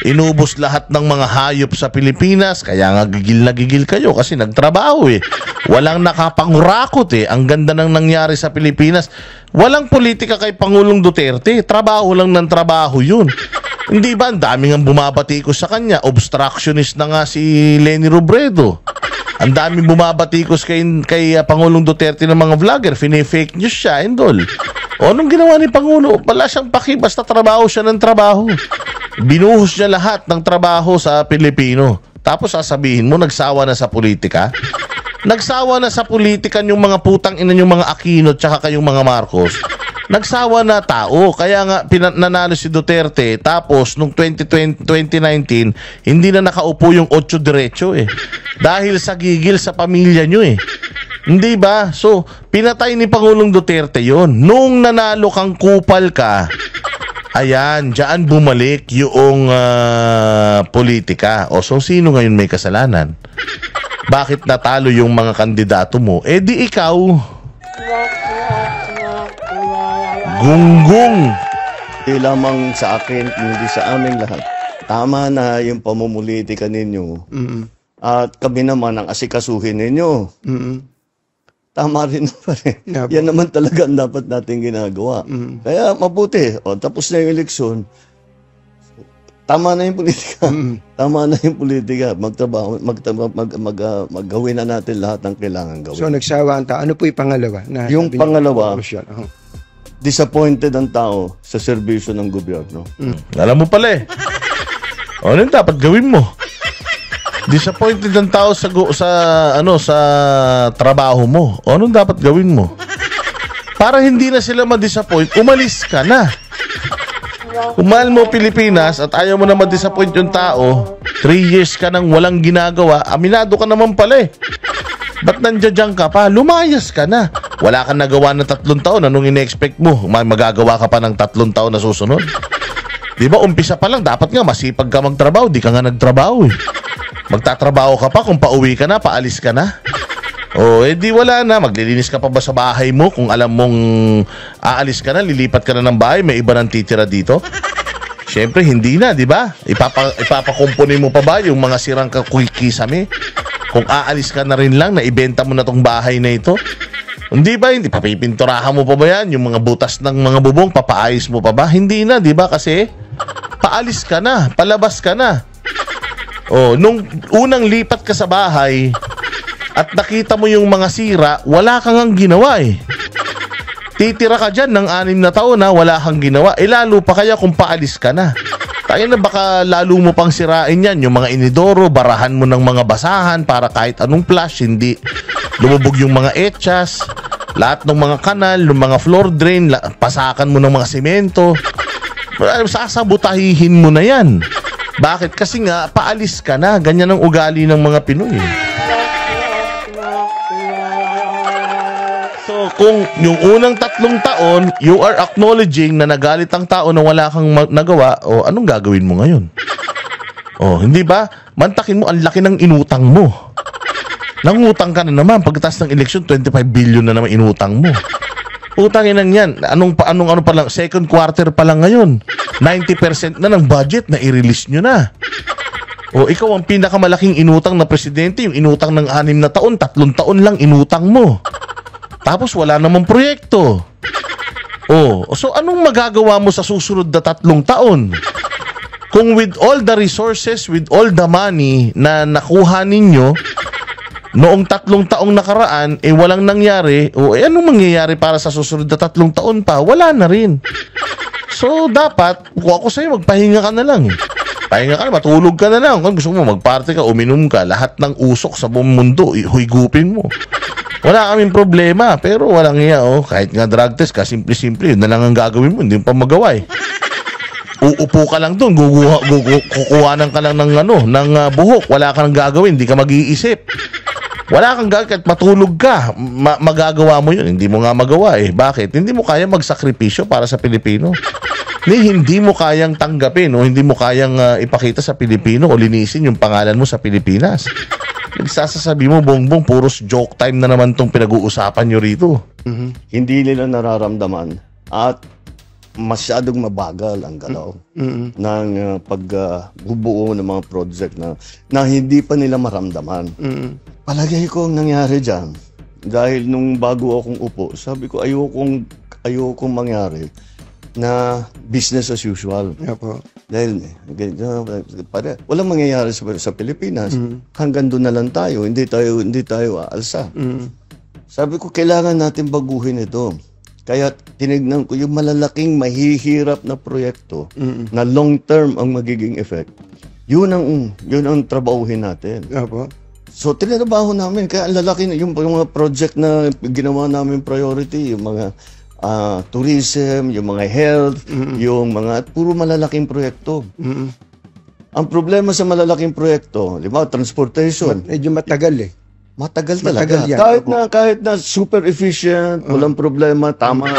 inubos lahat ng mga hayop sa Pilipinas. Kaya nga gigil na gigil kayo kasi nagtrabaho eh. Walang nakapangurakot eh. Ang ganda ng nangyari sa Pilipinas. Walang politika kay Pangulong Duterte. Trabaho lang ng trabaho yun. Hindi ba? Ang daming ang bumabatikos sa kanya. Obstructionist na nga si Leni Robredo. Ang daming bumabatikos kay Pangulong Duterte ng mga vlogger. Fine-fake news siya, endol. Anong ginawa ni Pangulo? Wala siyang paki, basta trabaho siya ng trabaho. Binuhos niya lahat ng trabaho sa Pilipino. Tapos sasabihin mo, nagsawa na sa politika? Nagsawa na sa politikan yung mga putang ina yung mga Aquino tsaka kayong mga Marcos. Nagsawa na tao. Kaya nga nanalo si Duterte. Tapos nung 2019, hindi na nakaupo yung 8 diretso eh. Dahil sa gigil sa pamilya nyo eh. Hindi ba? So, pinatay ni Pangulong Duterte yon. Nung nanalo kang kupal ka, ayan, dyan bumalik yung politika. O so, sino ngayon may kasalanan? Bakit natalo yung mga kandidato mo? Eh di ikaw. Gunggong. Hindi lamang sa akin, hindi sa aming lahat. Tama na yung pamumulitika ninyo. At kami naman ang asikasuhin ninyo. Tama rin naman eh. Yan naman talaga ang dapat natin ginagawa. Kaya mabuti. O, tapos na yung eleksyon. Tama na yung politika. Tama na yung politika. Magtrabaho, maggawin na natin lahat ng kailangan gawin. So nagsawa ang tao. Ano po yung pangalawa? Na Yung sabi niyo, pangalawa, conclusion? disappointed ang tao sa serbisyo ng gobyerno. Alam mo pala eh. Ano yung dapat gawin mo? Disappointed ang tao sa sa trabaho mo. Anong dapat gawin mo? Para hindi na sila ma-disappoint, umalis ka na. Kung mahal mo Pilipinas at ayaw mo na ma-disappoint yung tao, 3 years ka nang walang ginagawa, aminado ka naman pala eh. Ba't nandiyan ka pa? Lumayas ka na. Wala kang nagawa ng 3 taon. Anong ine-expect mo? Magagawa ka pa ng 3 taon na susunod? Di ba, umpisa pa lang, dapat nga masipag ka magtrabaho. Di ka nga nagtrabaho eh. Magtatrabaho ka pa, kung pauwi ka na, paalis ka na. O, eh di wala na. Maglilinis ka pa ba sa bahay mo kung alam mong aalis ka na, lilipat ka na ng bahay, may iba nang titira dito? Siyempre, hindi na, di ba? Ipapakumpunin mo pa ba yung mga sirang kisame? Kung aalis ka na rin lang, na ibenta mo na tong bahay na ito? Hindi ba? Hindi papipinturahan mo pa ba yan? Yung mga butas ng mga bubong, papaayos mo pa ba? Hindi na, di ba? Kasi paalis ka na, palabas ka na. O, nung unang lipat ka sa bahay at nakita mo yung mga sira, wala kang ang ginawa eh. Titira ka dyan ng 6 na taon na wala kang ginawa. Eh lalo pa kaya kung paalis ka na. Tayo na baka lalo mo pang sirain yan. Yung mga inidoro, barahan mo ng mga basahan para kahit anong flush, hindi lumubog yung mga etchas. Lahat ng mga kanal, ng mga floor drain, pasakan mo ng mga semento. Sasabutahihin mo na yan. Bakit? Kasi nga, paalis ka na. Ganyan ang ugali ng mga Pinoy. So, kung yung unang 3 taon, you are acknowledging na nagalit ang tao na wala kang nagawa, o anong gagawin mo ngayon? O, hindi ba? Mantakin mo, ang laki ng inutang mo. Nangutang ka na naman. Pagkatapos ng eleksyon, 25 billion na naman inutang mo. Utangin lang yan. Anong pa lang, second quarter pa lang ngayon. 90% na ng budget na i-release nyo na. O ikaw ang pinakamalaking inutang na presidente, yung inutang ng 6 na taon, 3 taon lang inutang mo. Tapos wala namang proyekto. O, so anong magagawa mo sa susunod na 3 taon? Kung with all the resources, with all the money na nakuha ninyo, noong 3 taong nakaraan, eh walang nangyari, o eh anong mangyayari para sa susunod na 3 taon pa? Wala na rin. So, dapat, kung ako sa'yo, magpahinga ka na lang. Pahinga ka na, matulog ka na lang. Kung gusto mo, magparty ka, uminom ka, lahat ng usok sa buong mundo, huygupin mo. Wala kaming problema, pero walang iya, oh. Kahit nga drug test ka, simple-simple, yun na lang ang gagawin mo, hindi mo pa magawa eh. Uupo ka lang doon, kukuhanan ka lang ng, ng buhok, wala ka nang gagawin, hindi ka mag-iisip. Wala kang gagawin, matulog ka, magagawa mo yun. Hindi mo nga magawa eh. Bakit? Hindi mo kaya magsakripisyo para sa Pilipino. Hindi mo kayang tanggapin o hindi mo kayang ipakita sa Pilipino o linisin yung pangalan mo sa Pilipinas. Nagsasasabi mo, Bongbong, puros joke time na naman tong pinag-uusapan nyo rito. Hindi nila nararamdaman at masyadong mabagal ang galaw ng pagbubuo ng mga project na hindi pa nila maramdaman. Palagay ko ang nangyari dyan, dahil nung bago akong upo, sabi ko ayokong mangyari na business as usual. Dahil walang mangyayari sa Pilipinas. Hanggang doon na lang tayo, hindi tayo aalsa. Sabi ko, kailangan natin baguhin ito. Kaya tinignan ko yung malalaking mahihirap na proyekto na long term ang magiging effect. Yun ang trabahuhin natin. So, tinrabaho namin. Kaya ang lalaki, yung mga project na ginawa namin priority, yung mga tourism, yung mga health, yung mga puro malalaking proyekto. Ang problema sa malalaking proyekto, transportation. Medyo matagal eh. Matagal talaga. Matagal yan. Kahit na super efficient, walang problema, tama,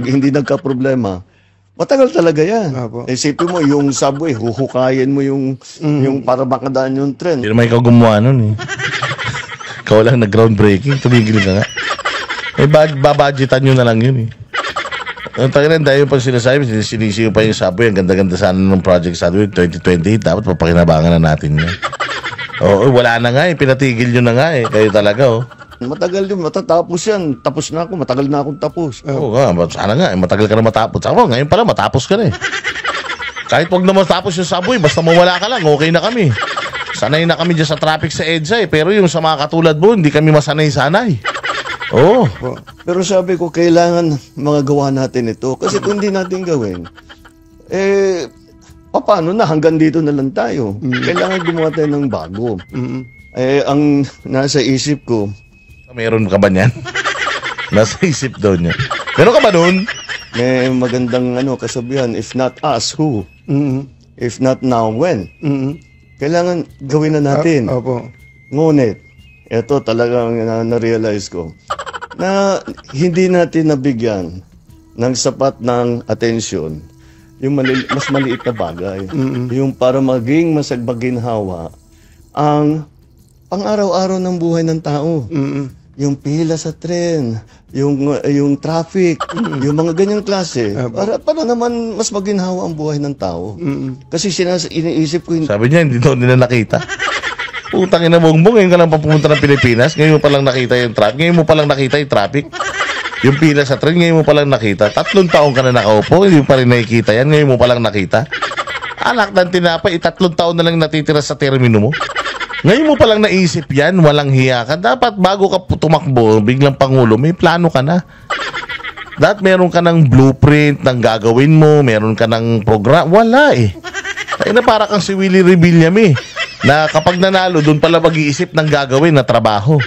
hindi nagka-problema. Matagal talaga yan. Opo. Isipin mo, yung subway, huhukayin mo yung para makadaan yung tren. Hindi naman ikaw gumawa nun eh. Ikaw lang nag-groundbreaking, tumigil ka nga. Babudgetan nyo na lang yun eh. Ang tagilan, dahil yung pag sinasabi, sinisiyo pa yung subway, ang ganda-ganda sana ng project subway, 2028, dapat papakinabangan na natin yan. Oo, wala na nga eh, pinatigil nyo na nga eh, kayo talaga oh. Matagal yun, matatapos yan. Tapos na ako, matagal na akong tapos. Oo nga, sana nga, matagal ka na matapos. Ako, ngayon pala, matapos ka na eh. Kahit wag na matapos yung subway, basta mawala ka lang, okay na kami. Sanay na kami dyan sa traffic sa EDSA eh, pero yung sa mga katulad mo, hindi kami masanay-sanay. Oo. Pero sabi ko, kailangan magawa natin ito. Kasi kung hindi natin gawin, paano na? Hanggang dito na lang tayo. Kailangan gumawa tayo ng bago. Ang nasa isip ko, meron ka ba niyan? Nasa isip daw niya. Meron ka ba nun? may magandang kasabihan, if not us, who? If not now, when? Kailangan gawin na natin. Opo. Ngunit, ito talagang na-realize ko, na hindi natin nabigyan ng sapat ng atensyon yung mas maliit na bagay. Yung para maging masagbaginhawa ang pang-araw-araw ng buhay ng tao. Yung pila sa tren, yung traffic, yung mga ganyang klase. Para naman mas maginhawa ang buhay ng tao. Kasi iniisip ko sabi niya, hindi daw nila nakita. Putang ina Bongbong, ngayon ka lang papunta ng Pilipinas, ngayon mo palang nakita yung traffic, ngayon mo palang nakita yung traffic. Yung pila sa tren, ngayon mo palang nakita. 3 taon ka na nakaupo, hindi mo pa rin nakikita yan, ngayon mo palang nakita. Anak ng tinapay, 3 taon na lang natitira sa termino mo. Ngayon mo palang naisip yan, walang hiya ka. Dapat bago ka tumakbo, biglang pangulo, may plano ka na. Dapat meron ka ng blueprint ng gagawin mo, meron ka ng program. Wala eh. Kaya na para kang si Willie Rebillame eh, na kapag nanalo, doon pala mag-iisip ng gagawin na trabaho.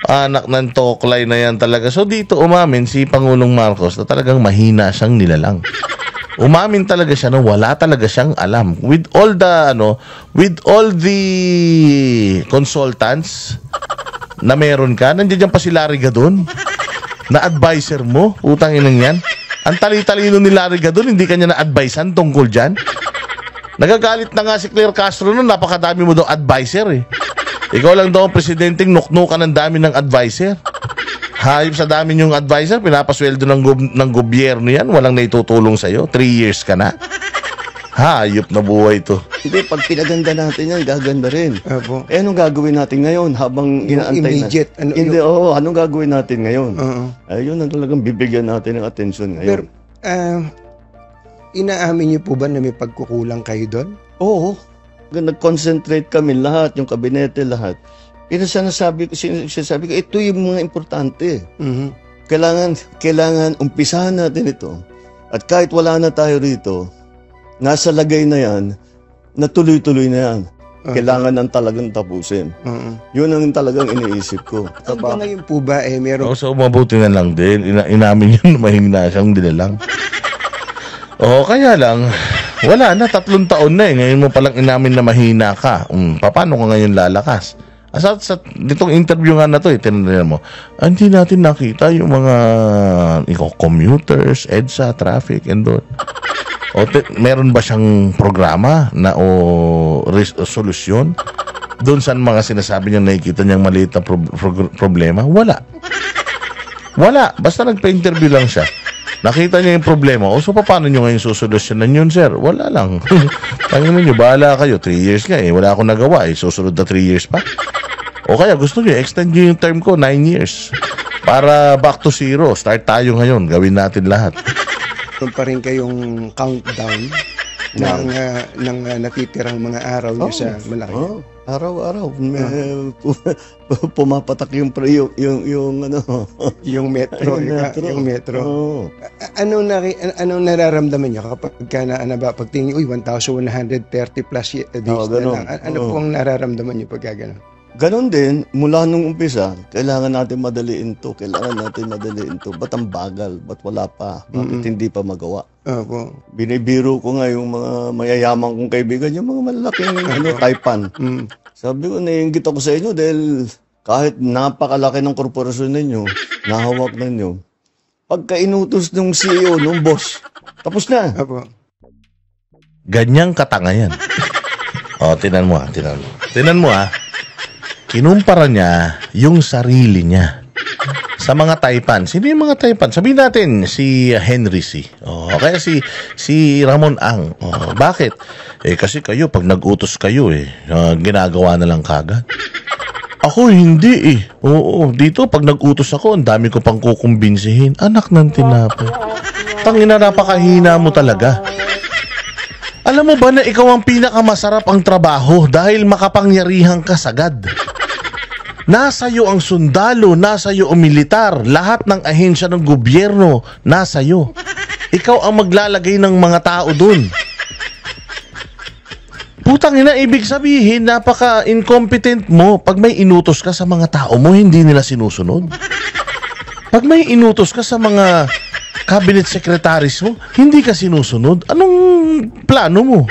Anak ng toklay na yan talaga. So dito umamin si Pangulong Marcos na talagang mahina siyang nilalang. Umamin talaga siya na wala talaga siyang alam. With all the consultants na meron ka, nandiyan pa si Larry Gadon na advisor mo, utang inang yan. Ang tali-talino ni Larry Gadon, hindi kanya na-advisean tungkol dyan. Nagagalit na nga si Claire Castro noon, napakadami mo daw advisor eh. Ikaw lang daw ang presidenteng nuknukan ng dami ng advisor. Hayop sa dami yung advisor, pinapasweldo ng gobyerno yan, walang naitutulong sa'yo. 3 years ka na. Hayop na buhay to. Hindi, pag pinaganda natin yan, gaganda rin. Opo. Anong gagawin natin ngayon habang inaantay immediate, na? Hindi, anong gagawin natin ngayon? Ayun ang talagang bibigyan natin ng atensyon ngayon. Pero, inaamin niyo po ba na may pagkukulang kayo doon? Oo. Nag-concentrate kami lahat, yung kabinete lahat. Sinasabi ko, ito yung mga importante. Kailangan umpisahan natin ito. At kahit wala na tayo rito, nasa lagay na yan, na tuloy-tuloy na yan. Kailangan ng talagang tapusin. Yun ang talagang iniisip ko. Hanggang ngayon po ba, meron... So, mabuti na lang din. Inamin yun, mahina siyang dilalang. Kaya lang, wala na, 3 taon na eh. Ngayon mo palang inamin na mahina ka. Paano ka ngayon lalakas? Sa ditong interview nga na to, tinanong mo, hindi natin nakita yung mga commuters, EDSA, traffic, and all. Meron ba siyang programa na solusyon doon sa mga sinasabi niyang nakikita niyang maliit na problema? Wala. Wala. Basta nagpa-interview lang siya. Nakita niya yung problema. So, paano niyo ngayon susolusyonan yun, sir? Wala lang. Tangin niyo, bahala kayo. 3 years nga eh. Wala akong nagawa eh. Susunod na 3 years pa. O kaya gusto niyo, extend niyo yung term ko, 9 years. Para back to zero. Start tayo ngayon. Gawin natin lahat. Kung pa rin kayong countdown ng natitirang mga araw niyo sa Malacanang. Araw-araw. Pumapatak yung yung metro. Yung metro. Anong nararamdaman niyo kapag pagtingin, 1,130 plus days na lang? Ano pong nararamdaman niyo pagka gano'n? Ganon din, mula nung umpisa, kailangan natin madaliin to. Ba't ang bagal? Ba't wala pa? Bakit hindi pa magawa? Opo. Binibiro ko nga yung mga mayayaman kong kaibigan, yung mga malalaking Taipan. Sabi ko, naiingit ako sa inyo dahil kahit napakalaki ng korporasyon ninyo, nahawak ninyo, pagka inutos ng CEO, ng boss, tapos na. Opo. Ganyang katanga yan. O, tinan mo. Tinan mo kinumpara niya yung sarili niya sa mga Taipan. Sino yung mga Taipan? Sabihin natin, si Henry C. Kaya si Ramon Ang. Bakit? Kasi kayo, pag nag-utos kayo, ginagawa na lang kagad. Ako, hindi Oo, dito, pag nag-utos ako, ang dami ko pang kukumbinsihin. Anak ng tinapay. Tangina, napakahina mo talaga. Alam mo ba na ikaw ang pinakamasarap ang trabaho dahil makapangyarihan ka sagad? Nasa iyo ang sundalo, nasa iyo ang militar, lahat ng ahensya ng gobyerno, nasa iyo. Ikaw ang maglalagay ng mga tao dun. Putang ina, ibig sabihin, napaka-incompetent mo pag may inutos ka sa mga tao mo, hindi nila sinusunod. Pag may inutos ka sa mga cabinet secretaries mo, hindi ka sinusunod. Anong plano mo?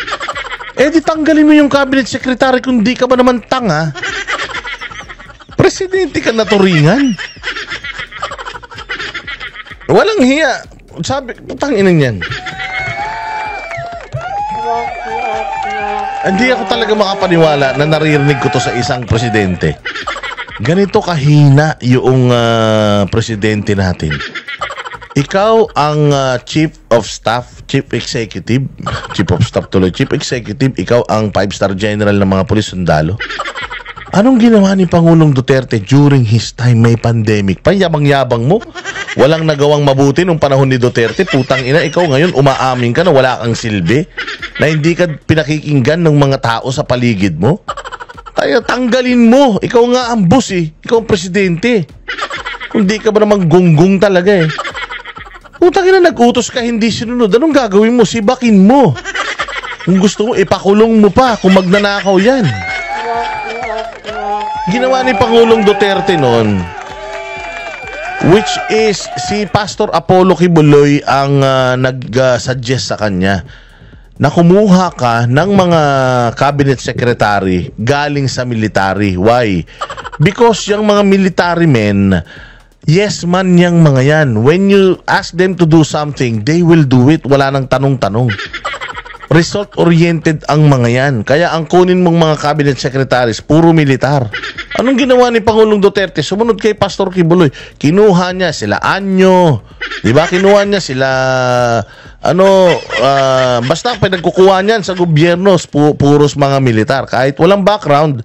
Di tanggalin mo yung cabinet secretary kung di ka ba naman tanga. Presidente ka na turingan. Walang hiya. Sabi, putang inang yan. Hindi ako talaga makapaniwala na naririnig ko to sa isang presidente. Ganito kahina yung presidente natin. Ikaw ang chief of staff, chief executive, ikaw ang 5-star general ng mga pulis sundalo. Anong ginawa ni Pangulong Duterte during his time may pandemic? Payabang-yabang mo. Walang nagawang mabuti nung panahon ni Duterte. Putang ina, ikaw ngayon umaamin ka na wala kang silbi, na hindi ka pinakikinggan ng mga tao sa paligid mo. Tayo, tanggalin mo. Ikaw nga ang boss Ikaw ang presidente. Hindi ka ba namang gonggong talaga Putang ina, nag-utos ka, hindi sinunod. Anong gagawin mo? Sibakin mo. Kung gusto mo, ipakulong mo pa kung magnanakaw yan. Ginawa ni Pangulong Duterte noon, which is si Pastor Apollo Kibuloy ang nag-suggest sa kanya na kumuha ka ng mga cabinet secretary galing sa military. Why? Because yung mga military men, yes man yung mga yan. When you ask them to do something, they will do it. Wala nang tanong-tanong. Result-oriented ang mga yan. Kaya ang kunin mong mga cabinet secretaries, puro militar. Anong ginawa ni Pangulong Duterte? Sumunod kay Pastor Kibuloy. Kinuha niya sila Anyo. Diba? Kinuha niya sila basta pinagkukuha niyan sa gobyerno, puros mga militar. Kahit walang background.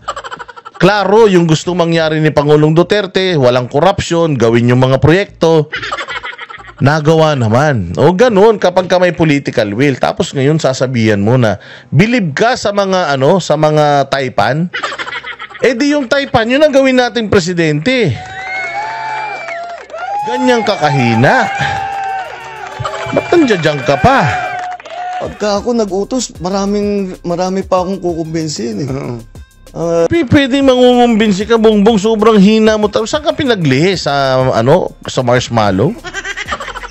Klaro, yung gusto mangyari ni Pangulong Duterte, walang korupsyon, gawin yung mga proyekto. Nagawa naman. O ganun kapag ka may political will. Tapos ngayon sasabihan mo na believe ka sa mga sa mga Taipan. Di yung Taipan yun ang gawin nating presidente. Ganyang kakahina. Ba't nandiyan ka pa? Pagka ako nag-utos, marami pa akong kukumbinsin Pwede mangungumbinsi ka, Bongbong, sobrang hina mo. Saan ka pinaglihi? Sa marshmallow?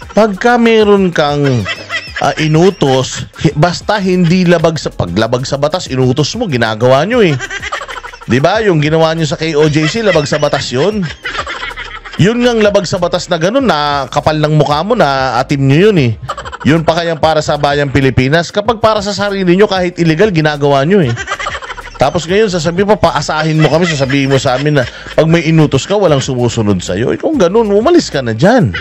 Pagka meron kang inutos, basta hindi paglabag sa batas, inutos mo, ginagawa nyo Diba? Yung ginawa nyo sa KOJC, labag sa batas yun. Yun ngang labag sa batas na ganun, na kapal ng mukha mo, na atim nyo yun Yun pa kayang para sa bayang Pilipinas. Kapag para sa sarili nyo, kahit illegal, ginagawa nyo Tapos ngayon, sasabihin pa, paasahin mo kami, sasabihin mo sa amin na pag may inutos ka, walang sumusunod sa'yo. Kung ganun, umalis ka na dyan.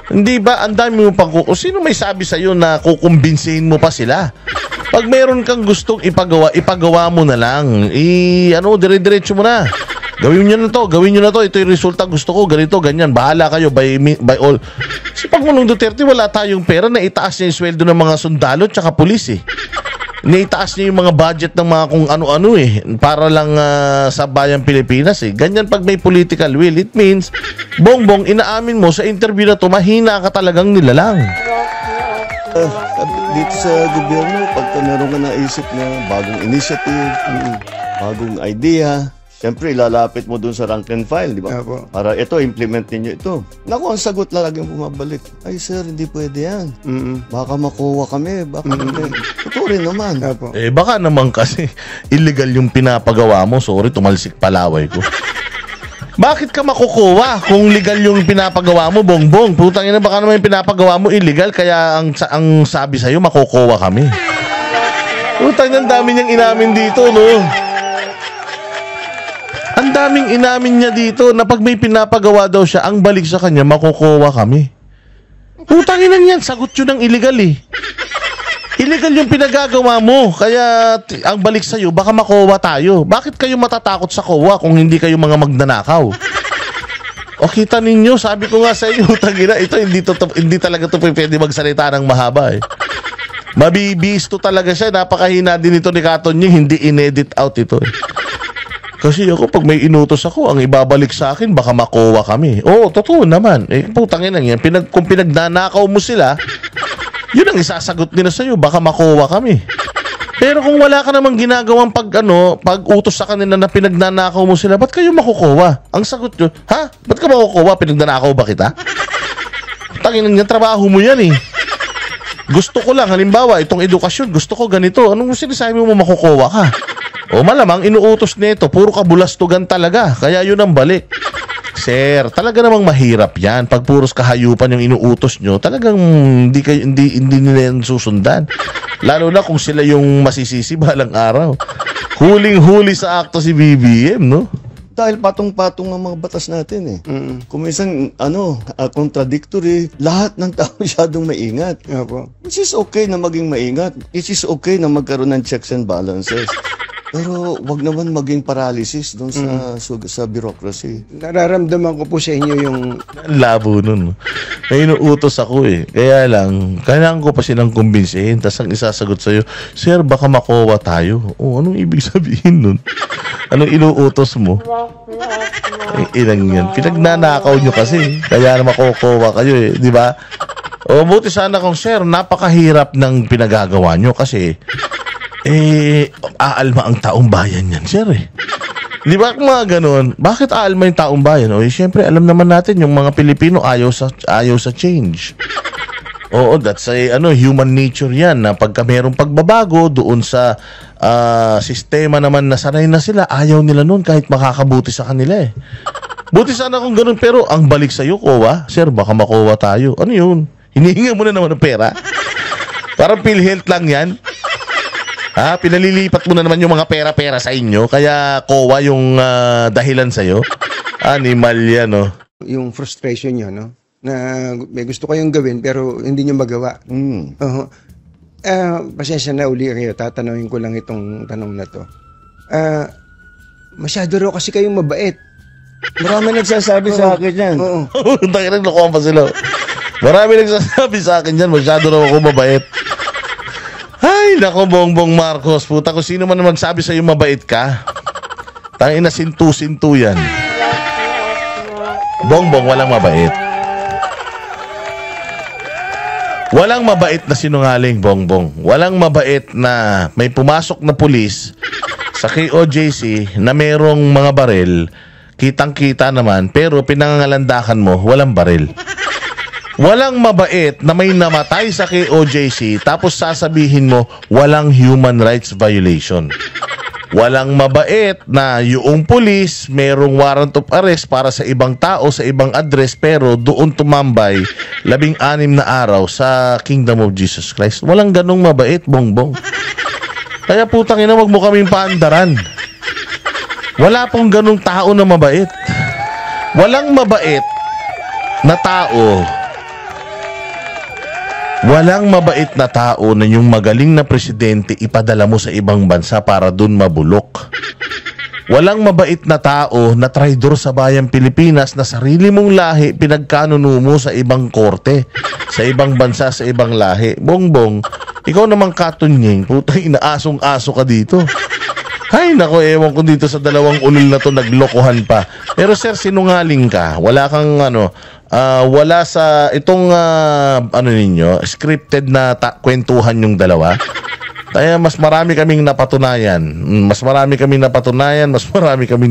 Hindi ba, ang dami mo pang sino may sabi sa'yo na kukumbinsihin mo pa sila? Pag mayroon kang gustong ipagawa mo na lang. Dire-diretso mo na. Gawin nyo na to, ito yung resulta, gusto ko, ganito, ganyan. Bahala kayo, by all. Si Pangulong Duterte, wala tayong pera na itaas niya yung sweldo ng mga sundalo at saka pulis Naitaas niya yung mga budget ng mga kung ano-ano para lang sa bayang Pilipinas Ganyan pag may political will. It means, Bongbong, inaamin mo sa interview na to, mahina ka talagang nilalang. Dito sa gobyerno, pagka meron ka naisip na bagong initiative, bagong idea, Siyempre, ilalapit mo dun sa rank and file, di ba? Opo. Para ito, implement ninyo ito. Naku, ang sagot laging bumabalik. Ay, sir, hindi pwede yan. Baka makuha kami, baka hindi. Totoo rin naman. Opo. Baka naman kasi illegal yung pinapagawa mo. Sorry, tumalsik palaway ko. Bakit ka makukuha kung legal yung pinapagawa mo, Bongbong? Putang ina, baka naman yung pinapagawa mo illegal, kaya ang sabi sa'yo, makukuha kami. Putang ina, ang dami niyang inamin dito, no? Ang daming inamin niya dito na pag may pinapagawa daw siya, ang balik sa kanya, makukuha kami. Putang ina niyan, sagot yun ng illegal eh. Illegal yung pinagagawa mo, kaya ang balik sa'yo, baka makuha tayo. Bakit kayo matatakot sa kuha kung hindi kayo mga magnanakaw? O kita ninyo, sabi ko nga sa inyo, tangina, ito hindi talaga to pwede magsalita ng mahaba eh. Mabibisto talaga siya, napakahina din ito ni Katon Ying, hindi inedit out ito eh. Kasi ako, pag may inutos ako, ang ibabalik sa akin, baka makuha kami. Oo, totoo naman. Putang ina yan, kung pinagnanakaw mo sila, yun ang isasagot nila sa'yo, baka makuha kami. Pero kung wala ka namang ginagawang pag-utos sa kanila na pinagnanakaw mo sila, ba't kayo makukuha? Ang sagot nyo, ha? Ba't ka makukuha? Pinagnanakaw ba kita? Tanginan niya, trabaho mo yan eh. Gusto ko lang, halimbawa, itong edukasyon, gusto ko ganito. Anong sinasabi mo makukuha ka? O malamang, inuutos nito, puro kabulastugan talaga. Kaya yun ang balik. Sir, talaga namang mahirap yan. Pag puros kahayupan yung inuutos nyo, talagang hindi nila yan susundan. Lalo na kung sila yung masisisi balang araw. Huling-huli sa akto si BBM, no? Dahil patong-patong ang mga batas natin eh. Kung minsan, contradictory, lahat ng tao masyadong maingat. Opo. It is okay na maging maingat. It is okay na magkaroon ng checks and balances. Pero wag naman maging paralysis doon sa bureaucracy. Nararamdaman ko po sa inyo yung labo nun. May inuutos ako eh. Kaya lang, kailangan ko pa silang kumbinsihin. Tapos ang isasagot sa'yo, Sir, baka makuha tayo. Anong ibig sabihin nun? Anong inuutos mo? Ilang yan. Pinagnanakaw nyo kasi. Kaya na makukuha kayo eh. Di ba? Buti sana kung, Sir, napakahirap ng pinagagawa nyo kasi aalma ang taong bayan yan, sir eh. Di ba kung mga ganun, bakit aalma yung taong bayan? Siyempre, alam naman natin, yung mga Pilipino ayaw sa change. Oo, that's human nature yan, na pagka mayroong pagbabago doon sa sistema naman na sanay na sila, ayaw nila nun kahit makakabuti sa kanila eh. Buti sana kung ganun, pero ang balik sa'yo, Kowa, sir, baka makuha tayo. Ano yun? Hinihinga mo na naman ng pera? Parang PhilHealth lang yan. Pinalilipat mo na naman yung mga pera-pera sa inyo, kaya kowa yung dahilan sa'yo. Animal yan, no? Yung frustration nyo, no? Na may gusto kayong gawin, pero hindi nyo magawa. Pasensya na uli kayo, tatanungin ko lang itong tanong na to. Masyado raw kasi kayong mabait. Marami nagsasabi sa akin yan. Oo. Takinig, nakuha pa sila. Marami nagsasabi sa akin yan, masyado raw ako mabait. Ay, nako, Bongbong Marcos. Puta ko, sino man magsabi sa'yo mabait ka? Tangin na sintu-sintu yan. Bongbong, walang mabait. Walang mabait na sinungaling, Bongbong. Walang mabait na may pumasok na pulis sa KOJC na merong mga baril, kitang-kita naman, pero pinangangalandakan mo, walang baril. Walang mabait na may namatay sa KOJC tapos sasabihin mo walang human rights violation. Walang mabait na yung pulis merong warrant of arrest para sa ibang tao sa ibang address pero doon tumambay 16 na araw sa Kingdom of Jesus Christ. Walang ganong mabait, Bongbong. Kaya putang ina, wag mo kaming paandaran. Wala pong ganong tao na mabait. Walang mabait na tao. Walang mabait na tao na yung magaling na presidente ipadala mo sa ibang bansa para dun mabulok. Walang mabait na tao na traidor sa bayang Pilipinas na sarili mong lahi pinagkanuno mo sa ibang korte, sa ibang bansa, sa ibang lahi. Bongbong, ikaw namang Katon Ying, putang inaasong-aso ka dito. Hay nako, ewan ko dito sa dalawang ulol na to, naglokohan pa. Pero sir, sinungaling ka. Wala kang wala sa itong ninyo, scripted na kwentuhan yung dalawa. Kaya mas marami kaming napatunayan. Mas marami kaming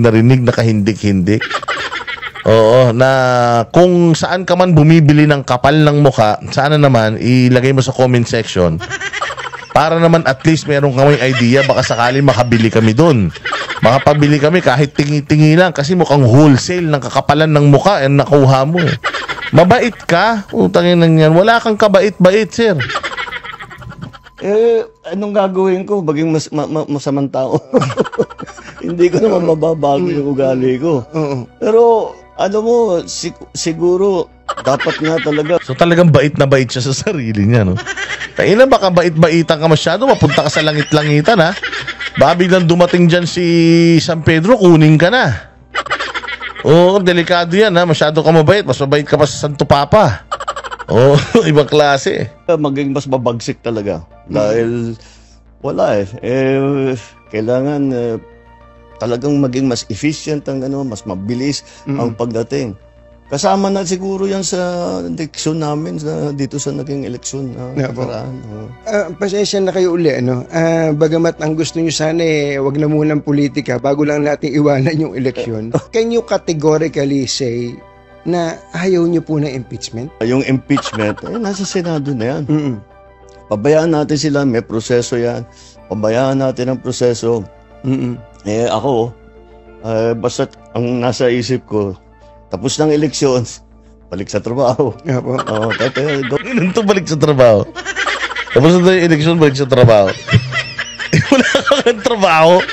narinig na kahindik-hindik. Oo, na kung saan ka man bumibili ng kapal ng mukha, sana naman ilagay mo sa comment section. Para naman at least meron kaming idea, baka sakali makabili kami doon. Makapabili kami kahit tingi-tingi lang kasi mukhang wholesale ng kakapalan ng mukha ang nakuha mo eh. Mabait ka? Utangin lang yan. Wala kang kabait-bait, sir. Anong gagawin ko? Baging masamang tao. Hindi ko naman mababago yung ugali ko. Pero, ano mo, siguro, dapat nga talaga. So talagang bait na bait siya sa sarili niya, no? Kaya baka bait-baitan ka masyado, mapunta ka sa langit-langitan, ha? Baka biglang dumating dyan si San Pedro, kunin ka na. Oo, delikado yan, ha? Masyado ka mabait, mas mabait ka pa sa Santo Papa. Oo, ibang klase. Maging mas mabagsik talaga. Dahil, wala kailangan talagang maging mas efficient ang mas mabilis ang pagdating. Kasama na siguro yan sa eleksyon namin dito sa naging eleksyon. Pasensya na kayo uli. Bagamat ang gusto nyo sana wag na munang politika bago lang natin iwanan yung eleksyon. Can you categorically say na ayaw nyo po ng impeachment? Yung impeachment, nasa Senado na yan. Pabayaan natin sila, may proseso yan. Pabayaan natin ang proseso. Ako, basta ang nasa isip ko, tapos ng eleksyon, balik sa trabaho. Ganun to, balik sa trabaho. Tapos ng eleksyon, balik sa trabaho. Wala kang trabaho.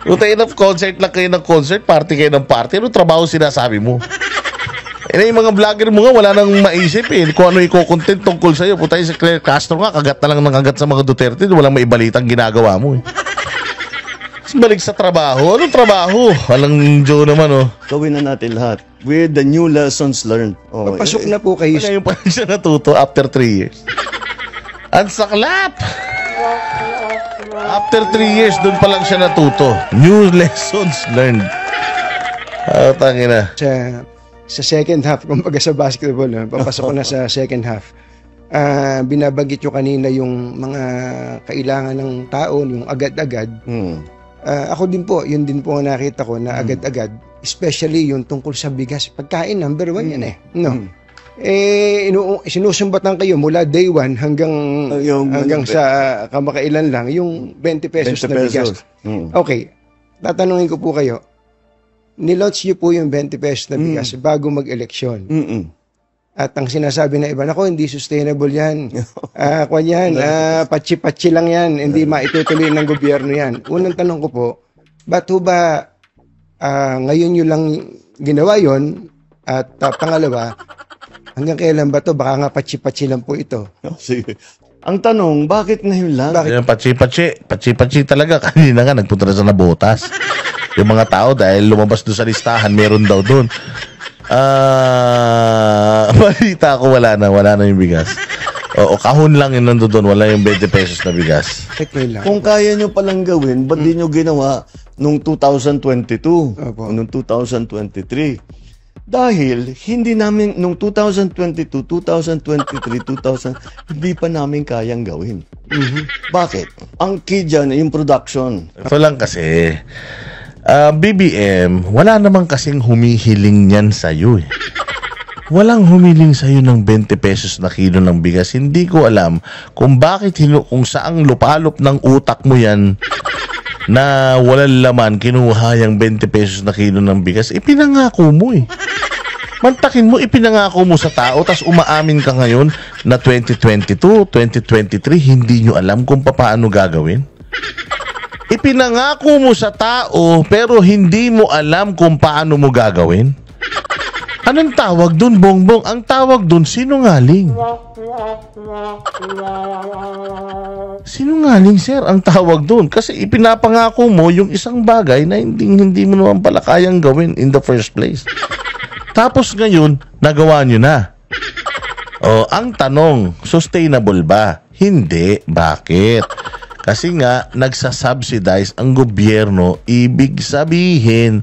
Tayo ng concert lang kayo ng concert, party kayo ng party. Ano trabaho sinasabi mo? Yung mga vlogger mo nga, wala nang maisip kung ano i-content tungkol sa'yo. Puta si Claire Castro nga, kagat na lang ng kagat sa mga Duterte. Walang maibalitang ginagawa mo balik sa trabaho. Anong trabaho? Walang Joe naman, Gawin na natin lahat. With the new lessons learned. Papasok na po kayo. Ngayon pa siya natuto after 3 years. Ang saklap! After 3 years, doon pa lang siya natuto. New lessons learned. Tangina. Sa second half, kumbaga sa basketball, papasok ko na sa second half. Binabanggit nyo kanina yung mga kailangan ng tao, yung agad-agad. Ako din po, yun din po ang nakita ko na agad-agad, especially yung tungkol sa bigas. Pagkain, number 1 yan sinusumbatan kayo mula day 1 hanggang sa kamakailan lang, yung 20 pesos na bigas. Okay, tatanungin ko po kayo, nilaunch nyo po yung 20 pesos na bigas bago mag-eleksyon. At ang sinasabi na iba, nako, hindi sustainable yan. Patsi-patsi lang yan. Hindi maitutuloy ng gobyerno yan. Unang tanong ko po, ba't ba ngayon nyo lang ginawa yon? At pangalawa, hanggang kailan ba to? Baka nga patsi-patsi lang po ito. Sige. Ang tanong, bakit ngayon lang? Patsi-patsi talaga. Kanina nga, nagpunta na sa nabotas. Yung mga tao, dahil lumabas doon sa listahan, meron daw doon. Balita ko wala na yung bigas. O kahon lang yun nandun doon, wala yung 20 pesos na bigas. Kung kaya nyo palang gawin, ba't di nyo ginawa nung 2022, nung 2023? Dahil hindi namin nung 2022, 2023, hindi pa namin kayang gawin. Bakit? Ang key dyan, yung production. Ito lang kasi BBM, wala namang kasing humihiling yan sa'yo Walang humiling sa'yo ng 20 pesos na kilo ng bigas. Hindi ko alam kung bakit kung saang lupalop ng utak mo yan na walang laman, kinuha yung 20 pesos na kilo ng bigas. Ipinangako mo Mantakin mo, ipinangako mo sa tao, tas umaamin ka ngayon na 2022, 2023, hindi nyo alam kung paano gagawin. Ipinangako mo sa tao pero hindi mo alam kung paano mo gagawin. Anong tawag dun, Bongbong? Ang tawag dun, sinungaling. Sinungaling, sir, ang tawag dun. Kasi ipinapangako mo yung isang bagay na hindi mo naman pala kayang gawin in the first place. Tapos ngayon, nagawa nyo na. Ang tanong, sustainable ba? Hindi. Bakit? Kasi nga, nagsasubsidize ang gobyerno. Ibig sabihin,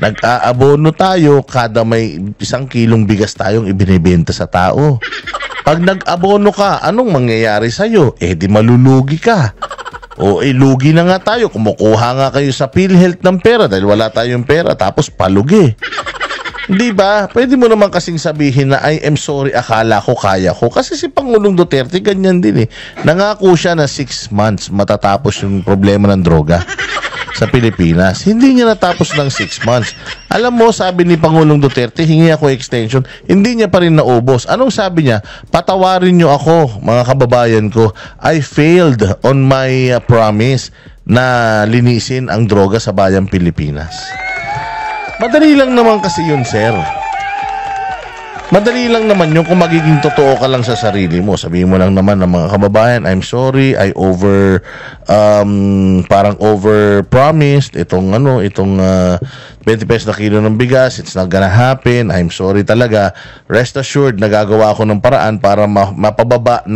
nag-aabono tayo kada may 1 kilong bigas tayong ibinibenta sa tao. Pag nag-abono ka, anong mangyayari sa'yo? Di malulugi ka. O lugi na nga tayo, kumukuha nga kayo sa PhilHealth ng pera dahil wala tayong pera, tapos palugi. Di ba? Pwede mo naman kasing sabihin na I am sorry, akala ko kaya ko. Kasi si Pangulong Duterte ganyan din eh. Nangako siya na 6 months matatapos yung problema ng droga sa Pilipinas. Hindi niya natapos ng 6 months. Alam mo, sabi ni Pangulong Duterte, hingi ako extension, hindi niya pa rin naubos. Anong sabi niya? Patawarin niyo ako, mga kababayan ko. I failed on my promise na linisin ang droga sa bayang Pilipinas. Madali lang naman kasi yun, sir. Madali lang naman yun kung magiging totoo ka lang sa sarili mo. Sabihin mo lang naman ng mga kababayan, I'm sorry, I parang over-promised itong 20 pesos na kilo ng bigas, it's not gonna happen, I'm sorry talaga. Rest assured, nagagawa ako ng paraan para mapababa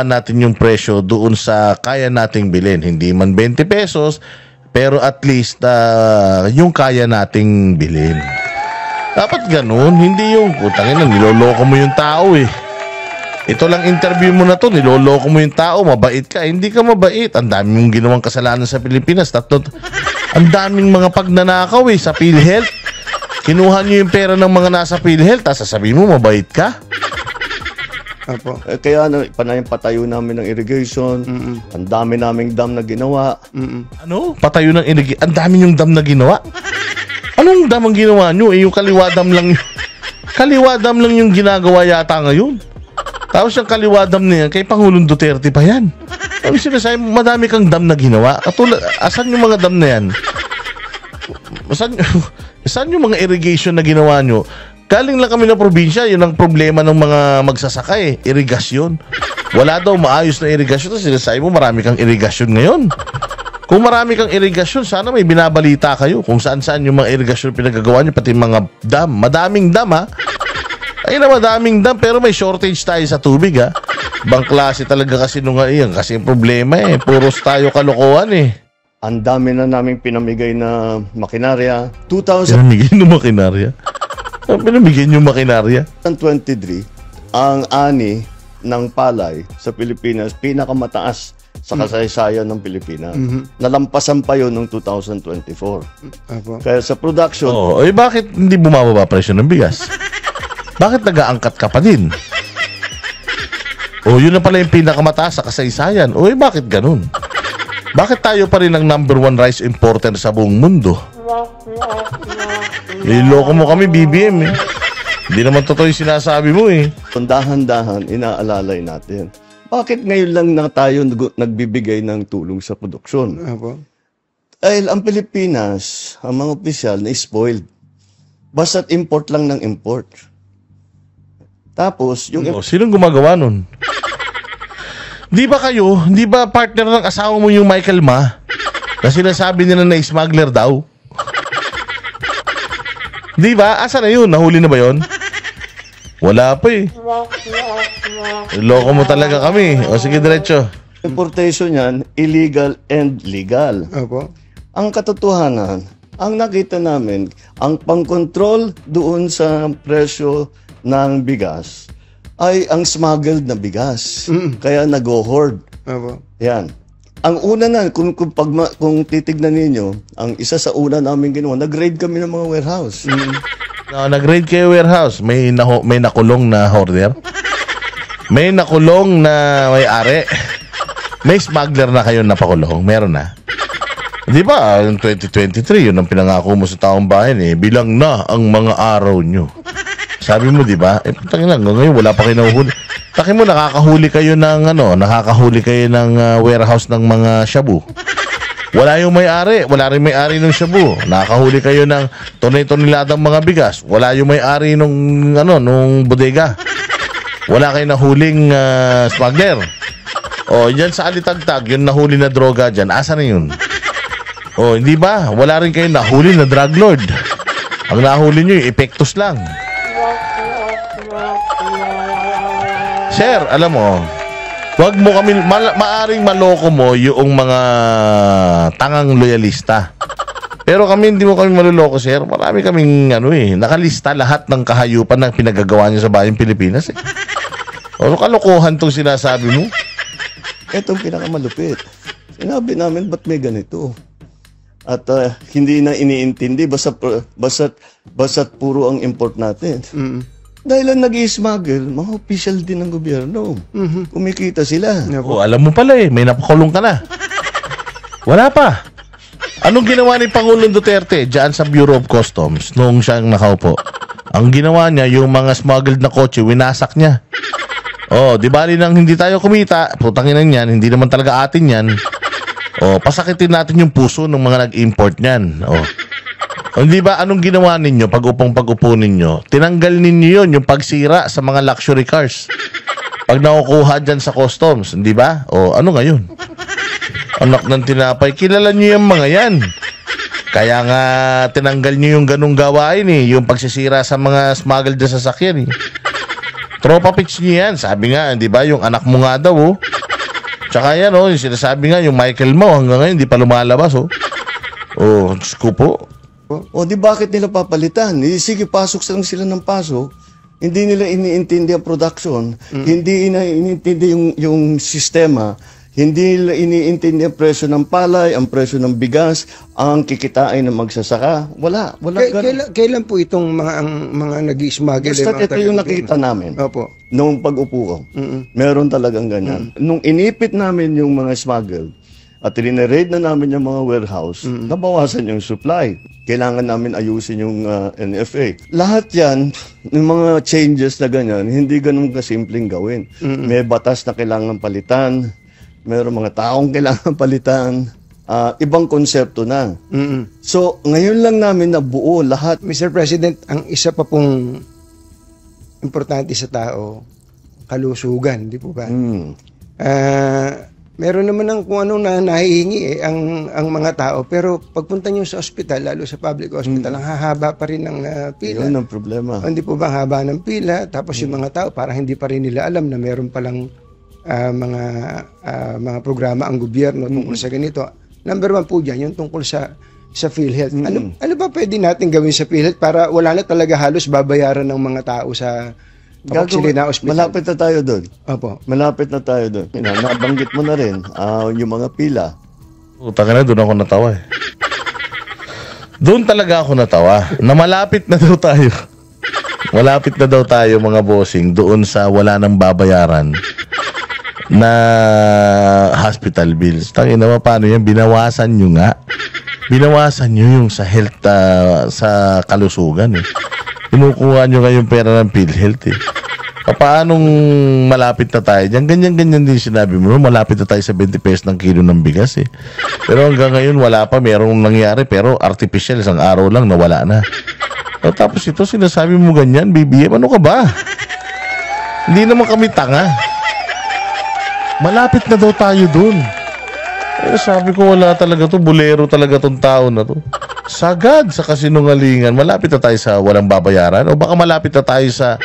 natin yung presyo doon sa kaya nating bilhin. Hindi man 20 pesos, pero at least yung kaya nating bilhin. Dapat ganun, hindi yung putangin na niloloko mo yung tao eh. Ito lang interview mo na to, niloloko mo yung tao, mabait ka. Hindi ka mabait. Ang dami mong ginawang kasalanan sa Pilipinas. Ang daming mga pagnanakaw sa PhilHealth. Kinuha niyo yung pera ng mga nasa PhilHealth, tapos sasabihin mo mabait ka. Apo. Kaya patayo namin ng irrigation. Ang dami naming dam na ginawa. Ano? Patayo ng irrigation? Ang dami yung dam na ginawa? Anong dam ang ginawa nyo? Yung kaliwadam lang kaliwadam lang yung ginagawa yata ngayon. Tapos yung kaliwadam na yan, kay Pangulong Duterte pa yan. Ano sinasabi, madami kang dam na ginawa. Asan yung mga dam na yan? Asan yung mga irrigation na ginawa nyo? Galing lang kami ng probinsya, yun ang problema ng mga magsasaka irigasyon. Wala daw maayos na irigasyon. Tapos sinasabi mo, marami kang irigasyon ngayon. Kung marami kang irigasyon, sana may binabalita kayo kung saan-saan yung mga irigasyon pinagagawa nyo, pati mga dam. Madaming dam, ha? Ay na, madaming dam, pero may shortage tayo sa tubig, ha? Bang klase talaga kasi nung iyan. Kasi yung problema puros tayo kalokohan Ang dami na naming pinamigay na makinarya. Pinamigay ng makinarya? Pinamigay yung makinarya? 2023, ang ani ng palay sa Pilipinas, pinakamataas sa kasaysayan ng Pilipinas. Nalampasan pa yun noong 2024. Kaya sa production... bakit hindi bumababa presyo ng bigas? Bakit nag-aangkat ka pa din? Yun na pala yung pinakamataas sa kasaysayan. Bakit ganun? Bakit tayo pa rin ang #1 rice importer sa buong mundo? Iloko mo kami, BBM Hindi naman totoo yung sinasabi mo Dahan-dahan, inaalalay natin. Bakit ngayon lang na tayo nagbibigay ng tulong sa produksyon? Dahil ang Pilipinas, ang mga opisyal na spoiled. Basta't import lang ng import. Tapos, sinong gumagawa nun? Di ba partner ng asawa mo yung Michael Ma? Na sinasabi nila na smuggler daw? Di ba? Asa na yun? Nahuli na ba yun? Wala pa Loko mo talaga kami. Sige, diretso. Importation yan, illegal and legal. Ang katotohanan, ang nakita namin, ang pang-control doon sa presyo ng bigas ay ang smuggled na bigas. Kaya nag-hoard. Yan. Ang una na, kung titignan ninyo, ang isa sa una namin ginawa, nag-raid kami ng mga warehouse. Nag-raid kayo warehouse. May nakulong na hoarder? May nakulong na may-ari? May smuggler na kayo napakulong? Meron na? Di ba, yung 2023, yun ang pinangako mo sa taong bayan bilang na ang mga araw nyo. Sabi mo, di ba? Putangin lang, ngayon wala pa kayo nahuhuli. Taki mo, nakakahuli kayo ng warehouse ng mga shabu. Wala yung may-ari, wala rin may-ari ng shabu. Nakakahuli kayo ng tonay-toniladang mga bigas. Wala yung may-ari nung bodega. Wala kayong nahuling smuggler. Diyan sa Alitagtag, yung nahuli na droga dyan, asa na yun? Hindi ba? Wala rin kayong nahuli na drug lord. Ang nahuli nyo, yung epektos lang. Sir, alam mo, wag mo kami, maaring maloko mo yung mga tangang loyalista. Pero kami, hindi mo kami maluloko, sir. Marami kaming, nakalista lahat ng kahayupan na pinagagawa niya sa bayang Pilipinas, Kalokohan tong sinasabi mo. Etong pinakamalupit. Sinabi namin, ba't may ganito? At hindi na iniintindi, basta't puro ang import natin. Dahil ang nag-i-smuggle, mga official din ng gobyerno. Kumikita sila. Oh, alam mo pala may napakulong ka na. Wala pa. Anong ginawa ni Pangulong Duterte dyan sa Bureau of Customs noong siyang nakaupo? Ang ginawa niya, yung mga smuggled na kotse, winasak niya. Oh, di bali nang hindi tayo kumita, putanginan yan, hindi naman talaga atin yan. Oh, pasakitin natin yung puso ng mga nag-import niyan. Oh. Hindi ba anong ginawa ninyo pag-upo ninyo? Tinanggal ninyo yun, yung pagsira sa mga luxury cars. Pag nakukuha dyan sa customs, hindi ba? O ano ngayon? Anak ng tinapay, kilala nyo yung mga yan. Kaya nga tinanggal nyo yung ganung gawain yung pagsisira sa mga smuggled na sasakyan Tropa pitch nyo yan. Sabi nga, di ba, yung anak mo nga daw Tsaka yan yung sinasabi nga, yung Michael mo hanggang ngayon hindi pa lumalabas Diyos ko po. O di bakit nila papalitan? Sige, pasok lang sila ng pasok. Hindi nila iniintindi ang production. Hindi iniintindi yung sistema. Hindi nila iniintindi ang presyo ng palay, ang presyo ng bigas, ang kikitain ng magsasaka. Wala Kailan po itong mga nag-i-smuggle? Basta ito yung nakita namin. Opo. Nung pag-upo ko. Meron talagang ganyan. Nung inipit namin yung mga smuggle, at rineraid na namin yung mga warehouse, nabawasan yung supply. Kailangan namin ayusin yung NFA. Lahat yan, yung mga changes na ganyan, hindi ganun kasimpleng gawin. May batas na kailangan palitan, mayroong mga taong kailangan palitan, ibang konsepto na. So, ngayon lang namin nabuo lahat. Mr. President, ang isa pa pong importante sa tao, kalusugan, di po ba? Meron naman ng kung anong nahihingi ang mga tao, pero pagpunta nyo sa ospital, lalo sa public hospital, ang hahaba pa rin ng pila. Yun ang problema. Hindi po ba haba ng pila? Tapos yung mga tao, parang hindi pa rin nila alam na meron palang mga programa ang gobyerno tungkol sa ganito. Number 1 po dyan, yung tungkol sa PhilHealth. Ano ba pwede natin gawin sa PhilHealth para wala na talaga halos babayaran ng mga tao sa na ospital? Malapit na tayo doon. Opo. Malapit na tayo doon. Nabanggit mo na rin yung mga pila. Utang na, doon ako natawa Doon talaga ako natawa na malapit na daw tayo. Malapit na daw tayo mga bossing doon sa wala nang babayaran na hospital bills. Tangin na paano yan? Binawasan nyo nga. Binawasan nyo yung sa health, sa kalusugan Kinukuha nyo nga yung pera ng PhilHealth Paanong malapit na tayo dyan? Ganyan-ganyan din sinabi mo. Malapit na tayo sa 20 pesos ng kilo ng bigas Pero hanggang ngayon wala pa. Merong nangyari pero artificial. Isang araw lang nawala na. Tapos ito sinasabi mo ganyan, BBM. Ano ka ba? Hindi naman kami tanga. Malapit na daw tayo dun. Sabi ko wala talaga to. Bulero talaga tong tao na to. Sagad sa kasinungalingan. Malapit na tayo sa walang babayaran. O baka malapit na tayo sa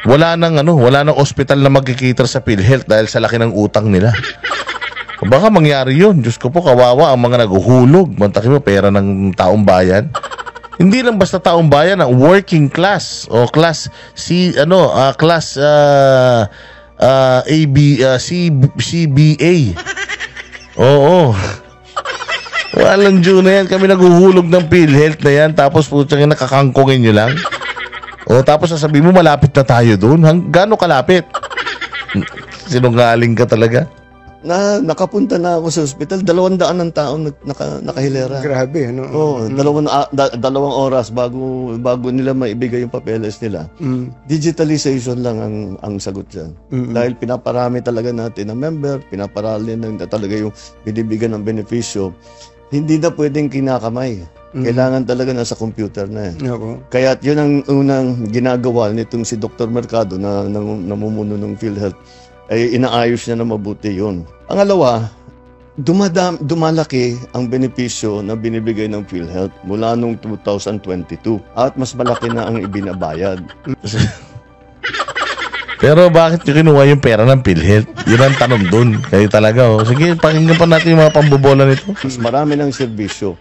wala nang ospital na magkikita sa PhilHealth dahil sa laki ng utang nila. O baka mangyari yun. Diyos ko po, kawawa ang mga naguhulog. Mantakin mo, pera ng taong bayan. Hindi lang basta taong bayan, ang working class o class C, class CBA. Oo. Walang Diyo na yan. Kami naguhulog ng PhilHealth na yan. Tapos putsang nakakangkongin nyo lang. Tapos sasabihin mo malapit na tayo doon. Gaano kalapit? Sinungaling ka talaga. Nakapunta na ako sa ospital, 200 ng tao nakahilera. Grabe, dalawang oras bago nila maibigay yung papeles nila. Digitalization lang ang sagot dyan. Dahil pinaparami talaga natin ang member, pinaparami na talaga yung binibigyan ng benepisyo. Hindi na pwedeng kinakamay. Kailangan talaga nasa computer na Kaya yun ang unang ginagawa nitong si Dr. Mercado na namumuno ng PhilHealth. Ay inaayos niya na mabuti yun. Pangalawa, dumalaki ang benepisyo na binibigay ng PhilHealth mula noong 2022 at mas malaki na ang ibinabayad. Pero bakit nyo kinuha yung pera ng PhilHealth? Yun ang tanong dun. Kayo talaga Sige, pakinggan pa natin yung mga pambobola nito. Mas marami ng serbisyo.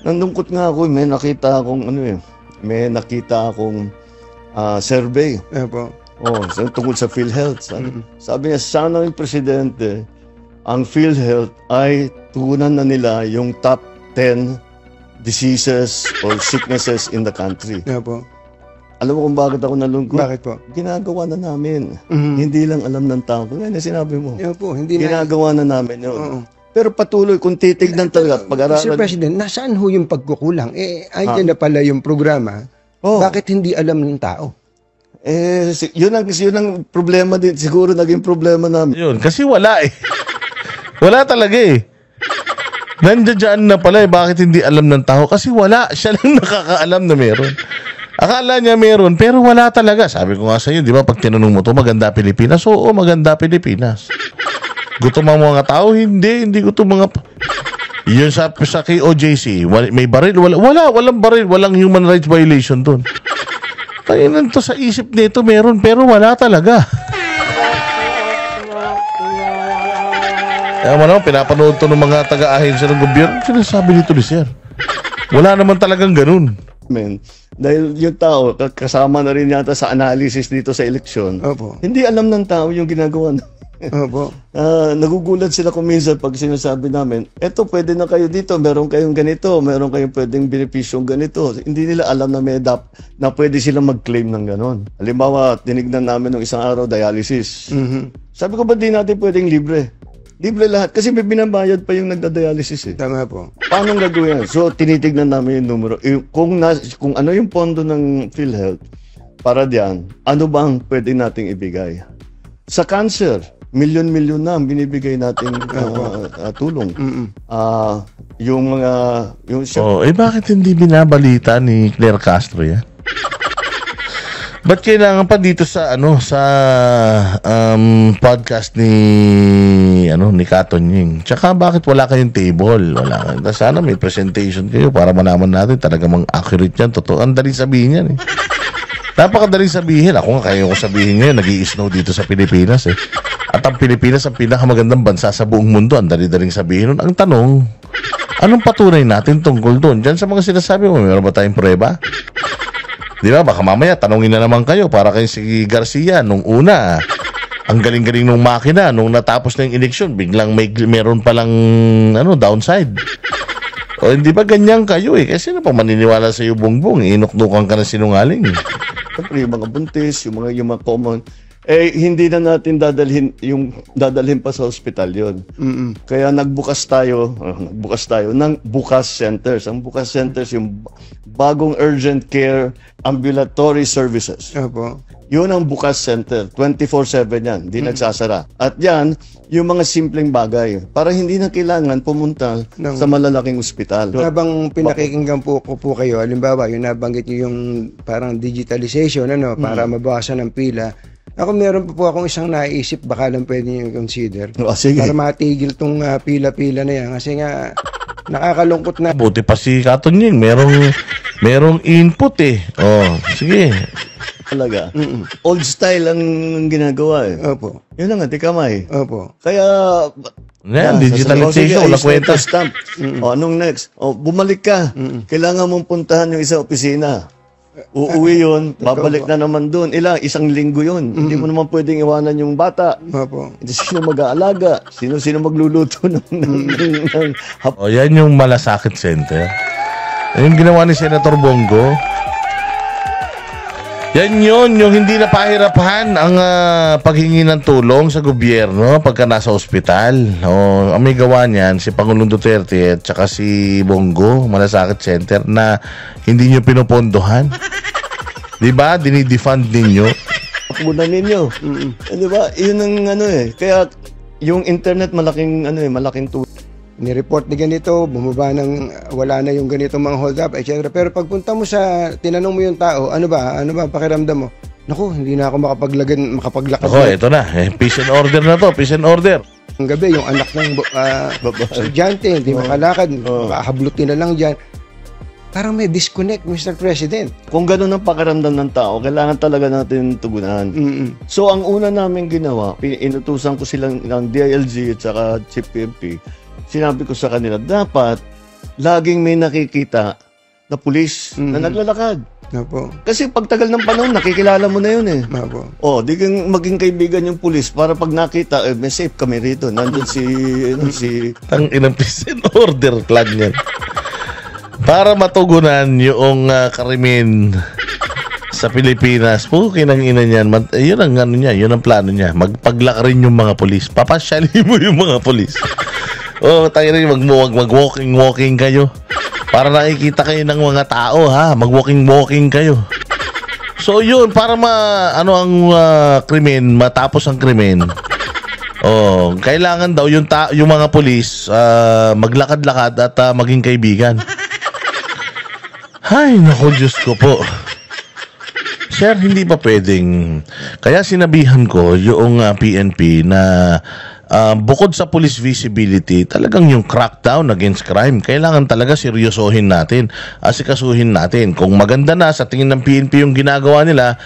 Nandungkot nga ako, may nakita akong survey. Opo. Tungkol sa PhilHealth. Sabi niya, sana yung presidente ang PhilHealth ay tugunan na nila yung top 10 diseases or sicknesses in the country. Opo. Alam mo kung bakit ako nalungkot? Bakit po? Ginagawa na namin. Hindi lang alam ng tao. Kaya na sinabi mo. Opo, hindi na. Ginagawa na namin yun. Oo. Pero patuloy, kung titignan talaga, pag-aralan. Mr. President, nasaan ho yung pagkukulang? Andyan na pala yung programa. Bakit hindi alam ng tao? Yun ang problema din. Siguro naging problema namin. Yun, kasi wala eh. Wala talaga eh. Nandiyan na pala eh. Bakit hindi alam ng tao? Kasi wala. Siya lang nakakaalam na meron. Akala niya meron, pero wala talaga. Sabi ko nga sa iyo, di ba, pag tinanong mo to, maganda Pilipinas? Oo, maganda Pilipinas. Gutom ang mga tao? Hindi gutom mga... Yun sa KOJC, may baril? Walang baril. Walang human rights violation doon. Kailan to sa isip nito meron, pero wala talaga. Kaya naman, pinapanood to ng mga taga-ahensya ng gobyerno. Sinasabi nito ni Sir. Wala naman talagang ganun. Dahil yung tao, kasama na rin yata sa analysis dito sa eleksyon, Opo. hindi alam ng tao yung ginagawa na. Opo. Nagugulat sila kung minsan pag sinasabi namin, eto pwede na kayo dito, meron kayong ganito, meron kayong pwedeng benepisyong ganito. Hindi nila alam na na pwede silang mag-claim ng ganon. Halimbawa, tinignan namin ng isang araw, dialysis. Sabi ko, ba't di natin pwedeng libre? Libre lahat. Kasi may binabayad pa yung nagda-dialysis eh. Tama po. Paano gagawin yan? So, tinitignan namin yung numero. Kung ano yung pondo ng PhilHealth, para diyan, ano ba ang pwede nating ibigay? Sa cancer, milyon-milyon na ang binibigay nating tulong. Yung mga... bakit hindi binabalita ni Claire Castro yan? Ba't kailangan pa dito sa podcast ni Katon Ying? Tsaka bakit wala kayong table? Wala. Sana may presentation kayo para malaman natin talaga mang accurate yan. Totoo. Ang daling sabihin yan eh. Napakadaling sabihin. Ako nga kaya ko sabihin ngayon, nag-i-snow dito sa Pilipinas eh. At ang Pilipinas ang pinakamagandang bansa sa buong mundo. Ang dali-daling sabihin nun. Ang tanong, anong patunay natin tungkol doon? Diyan sa mga sinasabi mo, meron ba tayong prueba? Di ba? Baka mamaya, tanongin na naman kayo para kay si Garcia nung una. Ang galing-galing nung makina. Nung natapos na yung eleksyon, biglang meron palang downside. O hindi ba ganyan kayo eh? Kasi na pa maniniwala sa iyo, Bongbong. Inuknukan ka na sinungaling. Yung mga buntis, yung mga common. Hindi na natin dadalhin pa sa ospital yon. Kaya nagbukas tayo ng Bukas Centers. Ang Bukas Centers, yung bagong urgent care ambulatory services. Opo. Yun ang Bukas Center. 24/7 yan. Hindi nagsasara. At yan, yung mga simpleng bagay. Para hindi na kailangan pumunta sa malalaking ospital. Habang pinakikinggan ko po kayo, halimbawa, yung nabanggit nyo yung parang digitalization, para mabawasan ng pila. Ako meron po akong isang naisip, baka lang pwede nyo consider. Sige. Para matigil tong pila-pila na yan. Kasi nga, nakakalungkot na. Buti pa si Katon Ying. Merong input eh. Sige. Talaga. Old style ang ginagawa eh. Opo. Yun na nga, kamay. Opo. Kaya... digitalization, wala kwenta. Stamp. Anong next? Bumalik ka. Kailangan mong puntahan yung isang opisina. Uuwi yun, babalik na naman doon. Isang linggo yun. Hindi mo naman pwedeng iwanan yung bata. Opo. Sino mag-aalaga? Sino magluluto ng yan yung Malasakit Center. Yung ginawa ni Senator Bongo. Yan yun, yung hindi na pahirapan ang paghingi ng tulong sa gobyerno pagka nasa ospital. Ang may gawa niyan, si Pangulong Duterte at saka si Bongo, Malasakit Center, na hindi nyo pinupondohan. Diba? Dinidefund ninyo. Muna ninyo. Diba? Yun ang Kaya yung internet malaking tulong. Ni-report na ganito, bumaba wala na yung ganito mga hold up, etc. Pero pagpunta mo tinanong mo yung tao, ano ba pakiramdam mo? Naku, hindi na ako makapaglakad. Ito na. Peace and order na to. Peace and order. Ang gabi, yung anak ng estudyante, hindi makalakad, makahablutin na lang dyan. Parang may disconnect, Mr. President. Kung gano'n ang pakiramdam ng tao, kailangan talaga natin tugunan. So, ang una namin ginawa, inutusan ko silang ng DILG at saka Chief PNP. Sinabi ko sa kanila, dapat laging may nakikita na pulis na naglalakad. Opo. Kasi pagtagal ng panahon, nakikilala mo na yun eh. Opo. Di kang maging kaibigan yung pulis para pag nakita, may safe kami rito. Nandun si Ang inang peace and order clan yan. Para matugunan yung krimen sa Pilipinas, kinang ina niyan. Yun ang ano niya, yun ang plano niya. Magpaglakarin yung mga pulis. Papasyali mo yung mga pulis. Tayo rin, mag-walking kayo. Para nakikita kayo ng mga tao, ha? Mag-walking kayo. So yun, para ang krimen, matapos ang krimen. Kailangan daw yung mga pulis maglakad-lakad at maging kaibigan. Ay, naku, Diyos ko po. Sir, hindi pa pwedeng. Kaya sinabihan ko yung PNP na bukod sa police visibility, talagang yung crackdown against crime, kailangan talaga seryosohin natin, asikasuhin natin. Kung maganda na sa tingin ng PNP yung ginagawa nila,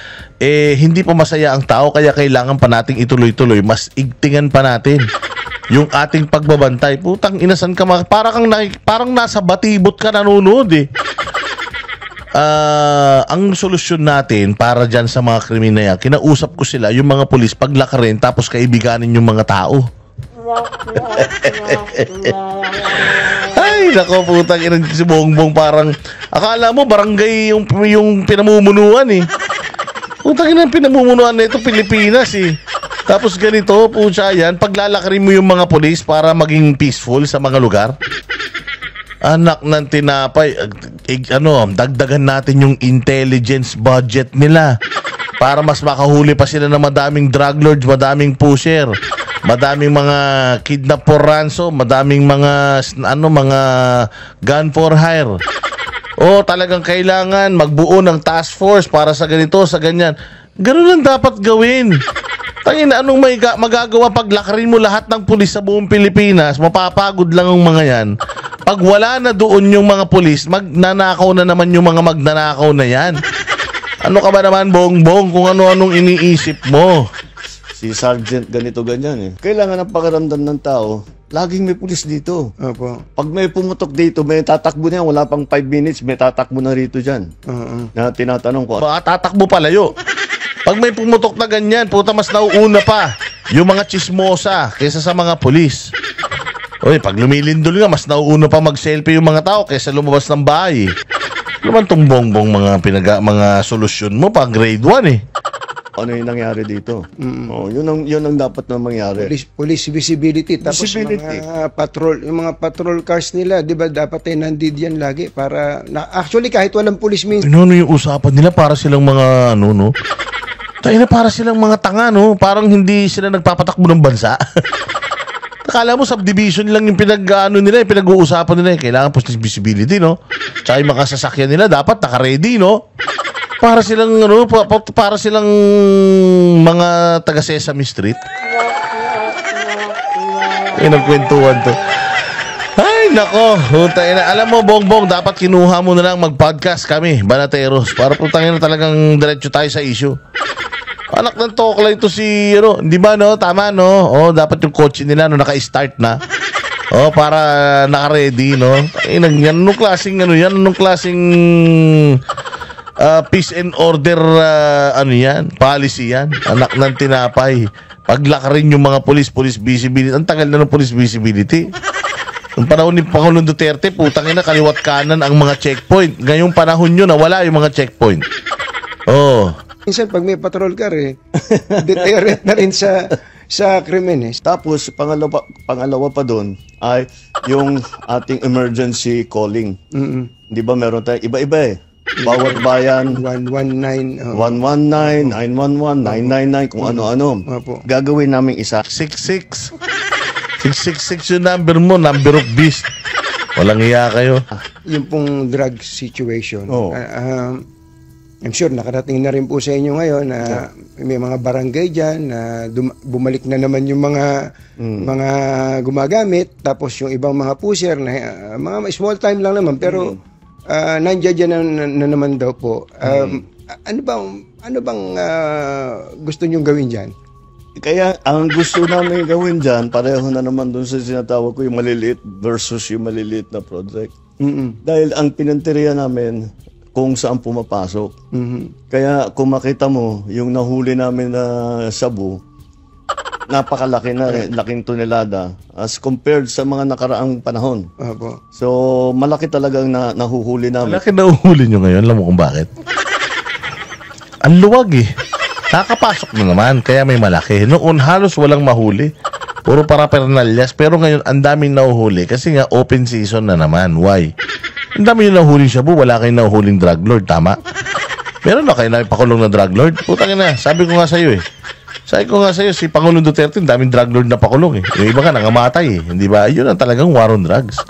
hindi pa masaya ang tao, kaya kailangan pa nating ituloy-tuloy, mas igtingan pa natin yung ating pagbabantay. Putang inasan ka, parang nasa batibot ka nanonood eh. Ang solusyon natin para dyan sa mga krimen na yan, kinausap ko sila, yung mga pulis, paglakarin, tapos kaibiganin yung mga tao. Ay, nako, putang ina, si Bongbong parang, akala mo barangay yung pinamumunuan eh. Putang ina, pinamumunuan na ito Pilipinas eh. Tapos ganito, putya yan, paglalakarin mo yung mga pulis para maging peaceful sa mga lugar. Anak ng tinapay, dagdagan natin yung intelligence budget nila para mas makahuli pa sila ng madaming drug lords, madaming pusher, madaming mga kidnap for ransom, madaming mga gun for hire. Talagang kailangan magbuo ng task force para sa ganito, sa ganyan. Ganun ang dapat gawin. Tangina, anong magagawa pag lakarin mo lahat ng pulis sa buong Pilipinas? Mapapagod lang ang mga yan. Pag wala na doon yung mga pulis, magnanakaw na naman yung mga magnanakaw na yan. Ano ka ba naman, Bongbong, kung ano-anong iniisip mo? Si Sergeant ganito ganyan eh. Kailangan ang pakiramdam ng tao, laging may pulis dito. Opo. Pag may pumutok dito, may tatakbo na yan, wala pang 5 minutes, may tatakbo na rito dyan. Na tinatanong ko. Baka tatakbo palayo. Pag may pumutok na ganyan, mas nauuna pa yung mga chismosa kaysa sa mga pulis. Pag lumilindol nga, mas nauuna pa mag-selfie yung mga tao kaysa lumabas ng bahay. Naman tong Bongbong mga solusyon mo pa grade 1 eh. Ano yung nangyari dito? Yun ang dapat na mangyari. Police visibility. Tapos yung mga patrol cars nila, di ba dapat nandid yan lagi para, actually kahit walang police means. Ano yung usapan nila para silang mga Tayo na para silang mga tanga, no? Parang hindi sila nagpapatakbo ng bansa. Akala mo subdivision lang yung pinag-uusapan nila. Kailangan police visibility, no? Tsaka yung mga sasakyan nila dapat naka-ready, no? Para silang para silang mga taga Sesame Street. Nagkwentuhan to. Ay, nako. Alam mo, Bongbong, dapat kinuha mo na lang mag-podcast kami, Banateros, para putangin na talagang diretso tayo sa issue. Anak ng tokla ito si, hindi ba, no? Tama, no? Dapat yung kotse nila, naka-start na. Para naka-ready, no? Yan, anong klaseng, anong klaseng peace and order, yan? Policy yan? Anak ng tinapay. Paglakarin yung mga police visibility. Ang tagal na ng police visibility. Ang panahon ni Pangulong Duterte, putang ina, kaliwat kanan ang mga checkpoint. Ngayong panahon nyo, nawala yung mga checkpoint. Minsan pag may patrol car deterrent na rin sa krimen eh. Tapos pangalawa pa doon ay yung ating emergency calling. Di ba meron tayong iba-iba eh. Bawat bayan 119 119, 911, 999 kung ano-ano. Gagawin namin isa. 666 yung number mo, number of beast. Walang iya kayo. Yung pong drug situation. I'm sure nakarating na rin po sa inyo ngayon na may mga barangay dyan na bumalik na naman yung mga gumagamit, tapos yung ibang mga pusher na mga small time lang naman pero nandiyan na naman daw po. Ano bang gusto nyong gawin dyan? Kaya ang gusto namin gawin dyan, pareho na naman dun sa sinatawag ko yung maliliit versus yung maliliit na project. Dahil ang pinanteriya namin, kung saan pumapasok. Mhm. Kaya kung makita mo, yung nahuli namin na shabu, napakalaki na, laking tonelada as compared sa mga nakaraang panahon. Opo. So, malaki talagang nahuhuli namin. Malaki na uhuli nyo ngayon. Alam mo kung bakit? Ang luwag eh. Nakapasok na naman, kaya may malaki. Noon halos walang mahuli. Puro parapernalyas. Pero ngayon, ang daming nahuhuli. Kasi nga, open season na naman. Why? Ang dami yung nahuhuling shabu, wala kayong nahuhuling drug lord. Tama? Meron na kayo na ipakulong na drug lord? Putang ina, sabi ko nga sa'yo eh. Sabi ko nga sa'yo, si Pangulong Duterte, ang daming drug lord na pakulong eh. Yung iba nga, nangamatay eh. Hindi ba? Yun ang talagang war on drugs.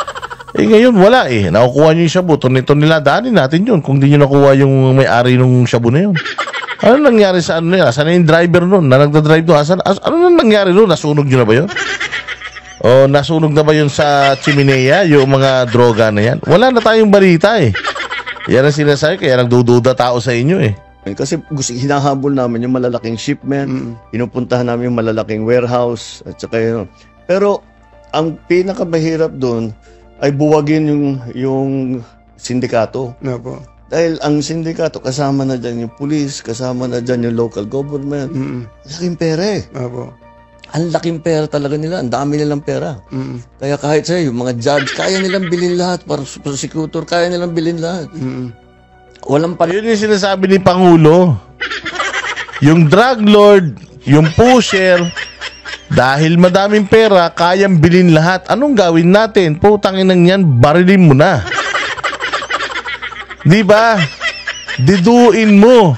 Eh ngayon, wala eh. Nakukuha nyo yung shabu. Tonila, daanin natin yun. Kung di nyo nakuha yung may-ari ng shabu na yun. Ano nangyari sa ano nila? Saan na yung driver nun na nagdadrive doon? Ano nangyari nun? Nasunog nyo na ba yun? O nasunog na ba yun sa chimenea? Yung mga droga na yan? Wala na tayong balita eh. Yan ang sinasabi. Kaya nagdududa tao sa inyo eh. Kasi hinahabol namin yung malalaking shipment, pinupuntahan namin yung malalaking warehouse, at saka yun. Pero ang pinakamahirap doon ay buwagin yung sindikato. Opo. Dahil ang sindikato, kasama na dyan yung police, kasama na dyan yung local government. Laking pera eh. Opo. Ang laking pera talaga nila, ang dami nilang pera. Kaya kahit sa'yo, yung mga judge, kaya nilang bilhin lahat, para prosecutor, kaya nilang bilhin lahat. Walang pa. Yun yung sinasabi ni Pangulo. Yung drug lord, yung pusher, dahil madaming pera, kayang bilhin lahat. Anong gawin natin? Putangin nang yan, barilin mo na. Di ba? Diduin mo.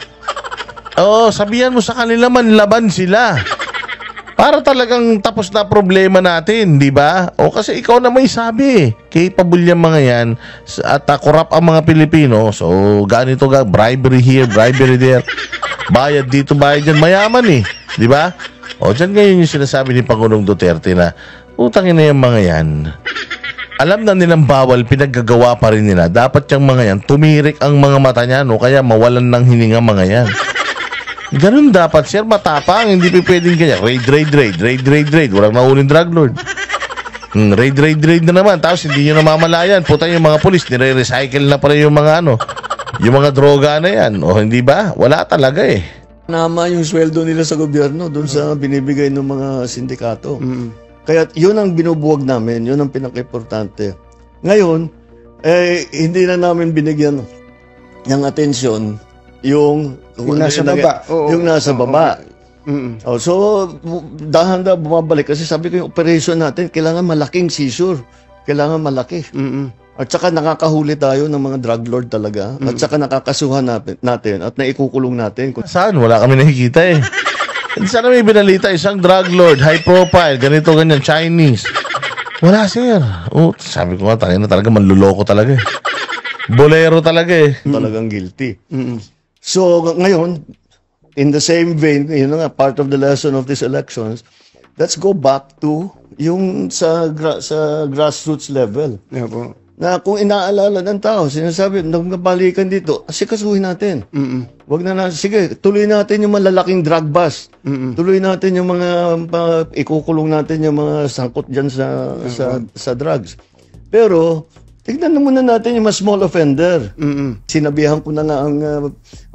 Oo, sabihan mo sa kanila manlaban sila. Para talagang tapos na problema natin, di ba? O kasi ikaw na may sabi, capable yung mga yan at corrupt ang mga Pilipino. So, ganito ga, bribery here, bribery there. Bayad dito, bayad dyan, mayaman eh. Di ba? O, dyan ngayon yung sinasabi ni Pangulong Duterte na, utangin na yung mga yan. Alam na nilang bawal, pinaggagawa pa rin nila. Dapat yung mga yan, tumirik ang mga mata niya, no? Kaya mawalan ng hininga mga yan. Ganun dapat, sir, matapang, hindi pa pwedeng ganyan. Raid. Walang nahuling drug lord. Raid na naman. Tapos hindi nyo namamalayan. Puta yung mga polis, nire-recycle na pala yung mga yung mga droga na yan. O hindi ba? Wala talaga eh. Nama yung sweldo nila sa gobyerno doon sa binibigay ng mga sindikato. Kaya yun ang binubuwag namin, yun ang pinaka-importante. Ngayon, hindi na namin binigyan ng atensyon yung nasa baba. Yung nasa baba. So, dahan-dahan bumabalik. Kasi sabi ko yung operation natin, kailangan malaking seizure. Kailangan malaki. At saka nakakahuli tayo ng mga drug lord talaga. At saka nakakasuhan natin at naikukulong natin. Saan? Wala kami nakikita eh. Sana may binalita, isang drug lord, high profile, ganito, ganyan, Chinese. Wala, sir. Oh, sabi ko nga, talaga manluloko talaga eh. Bolero talaga eh. Talagang guilty. So, ngayon, in the same vein, nga, part of the lesson of these elections, let's go back to yung sa grassroots level. Yeah, po. Na kung inaalala ng tao, sinasabi, nagbabalikan dito, asikasuhin natin. Wag na sige, tuloy natin yung malalaking drug bust. Tuloy natin yung mga, ikukulong natin yung mga sangkot dyan sa drugs. Pero, tignan na muna natin yung mas small offender. Sinabihan ko na nga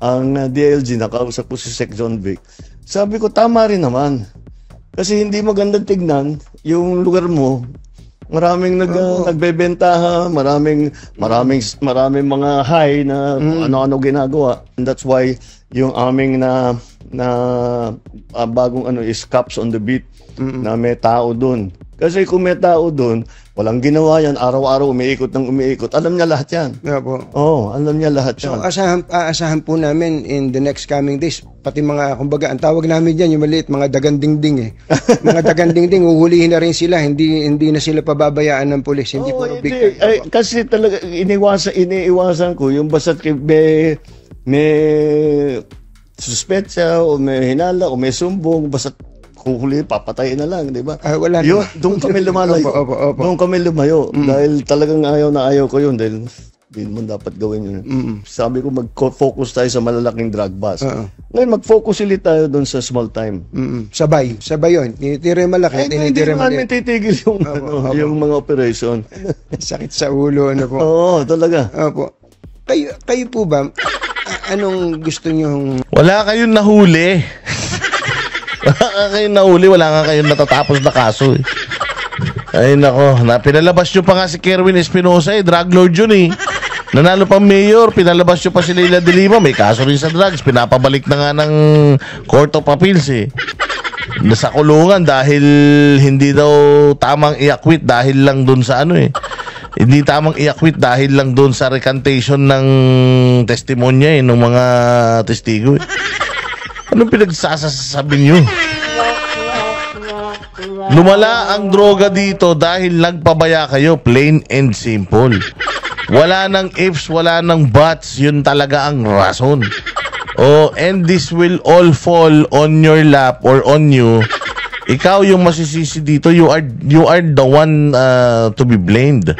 ang DILG, nakausap ko si Sec. John Vic. Sabi ko, tama rin naman. Kasi hindi magandang tignan yung lugar mo. Maraming nagbebentaha, maraming mga high na ano-ano ginagawa. And that's why yung aming na bagong is cops on the beat na may tao doon. Kasi kung may tao doon, walang ginawa yan, araw-araw umiikot. Alam niya lahat yan. Yeah, po. Oo, alam niya lahat yan. So, aasahan po namin in the next coming days, pati mga, kumbaga, ang tawag namin dyan, yung maliit, mga dagandingding eh. Mga dagandingding, uhulihin na rin sila, hindi na sila pababayaan ng pulis. Hindi po big. Kasi talaga, iniiwasan ko, yung basta't may suspetsa, o may hinala, o may sumbong, basta't kuhuli, papatayin na lang, di ba? Wala yun, doon kami lumalayo. Doon kami lumayo. Dahil talagang ayaw ko yun. Dahil hindi mo dapat gawin yun. Sabi ko, mag-focus tayo sa malalaking drug bust. Ngayon, mag-focus ulit tayo doon sa small time. Sabay yun. Tinitira yung malaki. Hindi naman titigil yung mga operation. Sakit sa ulo, ano po. Oo, talaga. Opo. Kayo po ba, anong gusto nyong... Wala kayong nahuli. Wala kayong nahuli, wala nga kayong natatapos na kaso eh. Ay nako, pinalabas nyo pa nga si Kerwin Espinosa drug lord yun eh. Nanalo pa mayor, pinalabas nyo pa si Leila de Lima, may kaso rin sa drugs, pinapabalik na nga ng Court of Appeals eh. Nasa kulungan dahil hindi daw tamang i-acquit dahil lang dun sa ano eh. Hindi tamang i-acquit dahil lang dun sa recantation ng testimonya eh, ng mga testigo eh. Anong pinagsasasabi nyo? Lumala ang droga dito dahil nagpabaya kayo. Plain and simple. Wala nang ifs, wala nang buts. Yun talaga ang rason. Oh, and this will all fall on your lap or on you. Ikaw yung masisisi dito. You are the one to be blamed.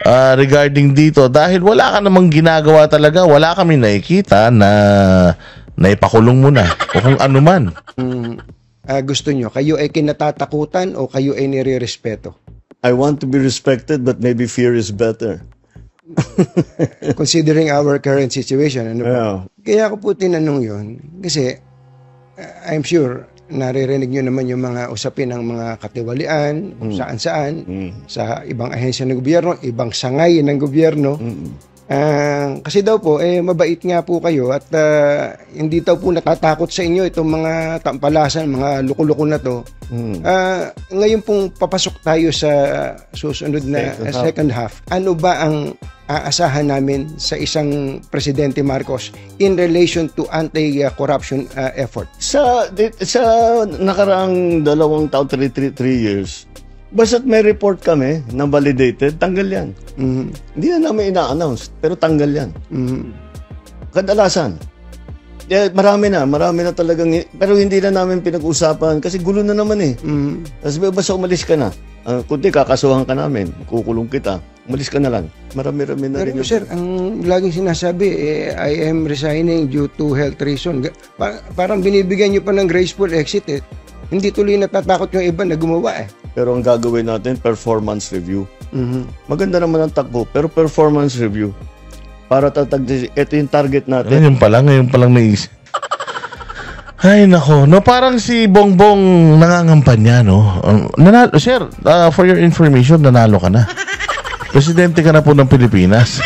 Regarding dito. Dahil wala ka namang ginagawa talaga. Wala kami nakikita na ipakulong mo na o kung ano man. Gusto nyo, kayo ay kinatatakutan o kayo ay nire-respeto? I want to be respected, but maybe fear is better. Considering our current situation, ano ba? Yeah. Kaya ako po tinanong yun, kasi I'm sure naririnig nyo naman yung mga usapin ng mga katiwalian, kung saan-saan, sa ibang ahensya ng gobyerno, ibang sangay ng gobyerno. Kasi daw po, mabait nga po kayo at hindi daw po natatakot sa inyo itong mga tampalasan, mga luko-luko na to. Ngayon pong papasok tayo sa susunod na second half. Ano ba ang aasahan namin sa isang Presidente Marcos in relation to anti-corruption effort? Sa nakaraang 2 taon, 3 years, basta't may report kami na validated, tanggal yan. Hindi na namin ina-announce, pero tanggal yan. Kadalasan. Marami na talagang, pero hindi na namin pinag-usapan kasi gulo na naman eh. Tapos basta umalis ka na. Kundi kakasuhan ka namin, kukulong kita. Umalis ka na lang. Marami na rin. Pero sir, ang laging sinasabi, I am resigning due to health reason. Parang binibigyan nyo pa ng graceful exit eh. Hindi tuloy natatakot yung iba na gumawa eh. Pero ang gagawin natin, performance review. Maganda naman ang takbo, pero performance review. Para ito yung target natin. Ngayon pa lang naisip. Ay nako, no, parang si Bongbong nangangampanya, no? Nanalo, sir, for your information, nanalo ka na. Presidente ka na po ng Pilipinas.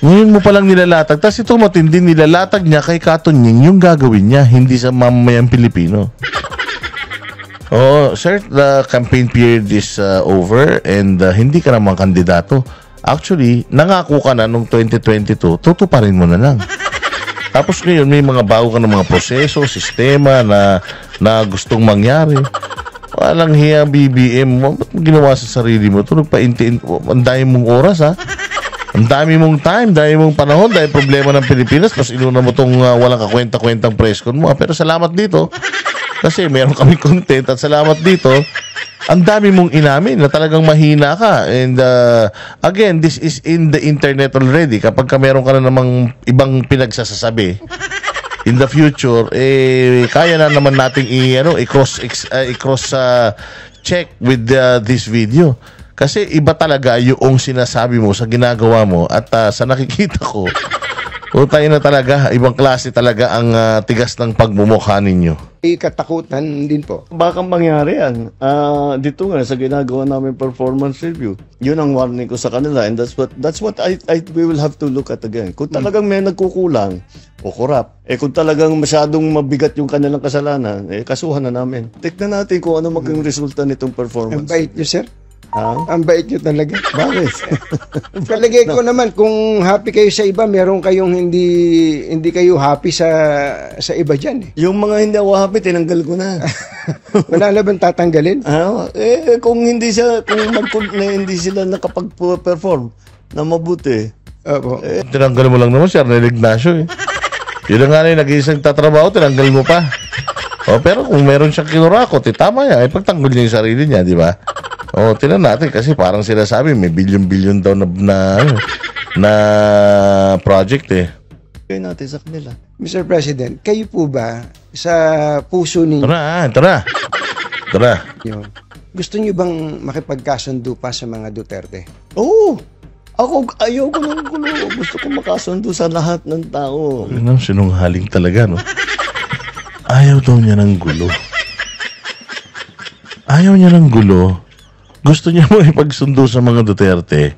Ngayon mo palang nilalatag. Tapos ito matindi, nilalatag niya kay Katunying yung gagawin niya, hindi sa mamamayang Pilipino. Oh, sir, the campaign period is over and hindi ka naman kandidato. Actually, nangako ka na nung 2022, tutuparin mo na lang. Tapos ngayon, may mga bago ka ng mga proseso, sistema na gustong mangyari. Walang hiya, BBM. Ba't mo ginawa sa sarili mo? Ito, ang dami mong oras, ha? Ang dami mong time, dami mong panahon, dahil problema ng Pilipinas, tapos inuna mo itong walang kakwenta-kwentang press con mo. Pero salamat dito, kasi meron kami content at salamat dito, ang dami mong inamin na talagang mahina ka. And again, this is in the internet already. Kapag ka meron ka na namang ibang pinagsasasabi in the future, kaya na naman nating i-cross check with this video. Kasi iba talaga yung sinasabi mo sa ginagawa mo at sa nakikita ko, tayo na talaga, ibang klase talaga ang tigas ng pagmumukha ninyo. Katakutan din po. Baka mangyari yan. Dito nga, sa ginagawa namin performance review, yun ang warning ko sa kanila and that's what we will have to look at again. Kung talagang may nagkukulang o corrupt, kung talagang masyadong mabigat yung kanilang kasalanan, kasuhan na namin. Tignan natin kung ano maging resulta nitong performance. Ang bait nyo, sir. Ang bait nyo talaga. Bakit? Palagay ko naman, kung happy kayo sa iba, meron kayong hindi kayo happy sa iba dyan. Yung mga hindi ako happy, tinanggal ko na. Wala na bang tatanggalin? Kung hindi sila nakapag-perform na mabuti. Tinanggal mo lang naman siya, Arnel Ignacio eh. Yun nga na yung nag-iisang tatrabaho, tinanggal mo pa. Pero kung meron siyang kinurakot, tama yan. Pagtanggol niya yung sarili niya, di ba? Tinan natin kasi parang sila sabi may bilyon-bilyon daw na project eh. Kaya natin sa kanila. Mr. President, kayo po ba sa puso ninyo? Tara. Gusto niyo bang makipagkasundo pa sa mga Duterte? Oo. Ako, ayaw ko ng gulo. Gusto ko makasundo sa lahat ng tao. Yun ang sinunghaling talaga, no? Ayaw daw niya ng gulo. Ayaw niya ng gulo. Gusto niya mo ipagsundo sa mga Duterte.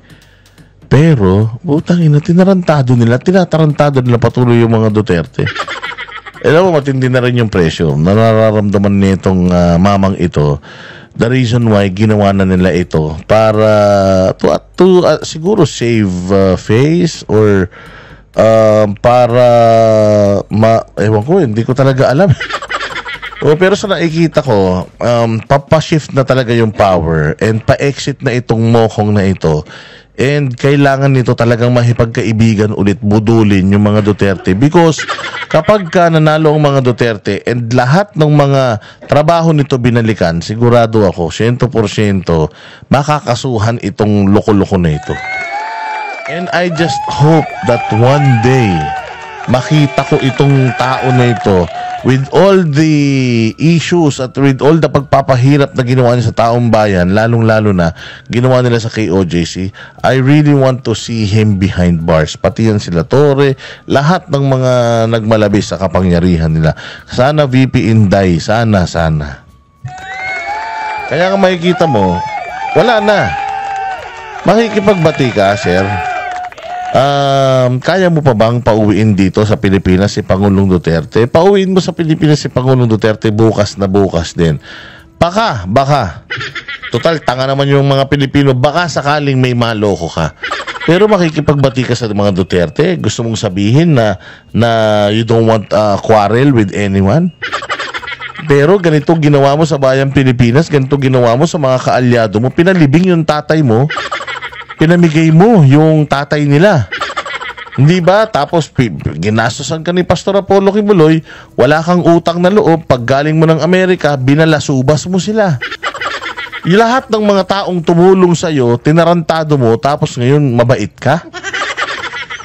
Pero, putang ina, tinatarantado nila patuloy yung mga Duterte. Alam mo, matindi na rin yung pressure na nararamdaman nitong mamang ito. The reason why ginawa na nila ito para to siguro save face or para ewan ko, hindi ko talaga alam. Pero sa nakikita ko, papashift na talaga yung power and pa-exit na itong mokong na ito. And kailangan nito talagang mahipagkaibigan ulit, budulin yung mga Duterte. Because kapag ka nanalo ang mga Duterte and lahat ng mga trabaho nito binalikan, sigurado ako, 100% makakasuhan itong loko-loko na ito. And I just hope that one day, makita ko itong tao na ito with all the issues at with all the pagpapahirap na ginawa niya sa taong bayan, lalong-lalo na ginawa nila sa KOJC. I really want to see him behind bars. Pati yan sila Torre, lahat ng mga nagmalabis sa kapangyarihan nila. Sana VP Inday, sana. Kaya nga makikita mo, wala na. Makikipagbati ka, sir. Kaya mo pa bang pauwiin dito sa Pilipinas si Pangulong Duterte? Pauwiin mo sa Pilipinas si Pangulong Duterte bukas na bukas din. Baka. Total, tanga naman yung mga Pilipino. Baka sakaling may maloko ka. Pero makikipagbati ka sa mga Duterte. Gusto mong sabihin na you don't want quarrel with anyone? Pero ganito ginawa mo sa bayang Pilipinas, ganito ginawa mo sa mga kaalyado mo. Pinalibing yung tatay mo. Pinamigay mo yung tatay nila. Hindi ba? Tapos ginastosan ka ni Pastor Apollo Kibuloy, wala kang utang na loob, pag galing mo ng Amerika, binalasubas mo sila. Yung lahat ng mga taong tumulong sa'yo, tinarantado mo, tapos ngayon mabait ka?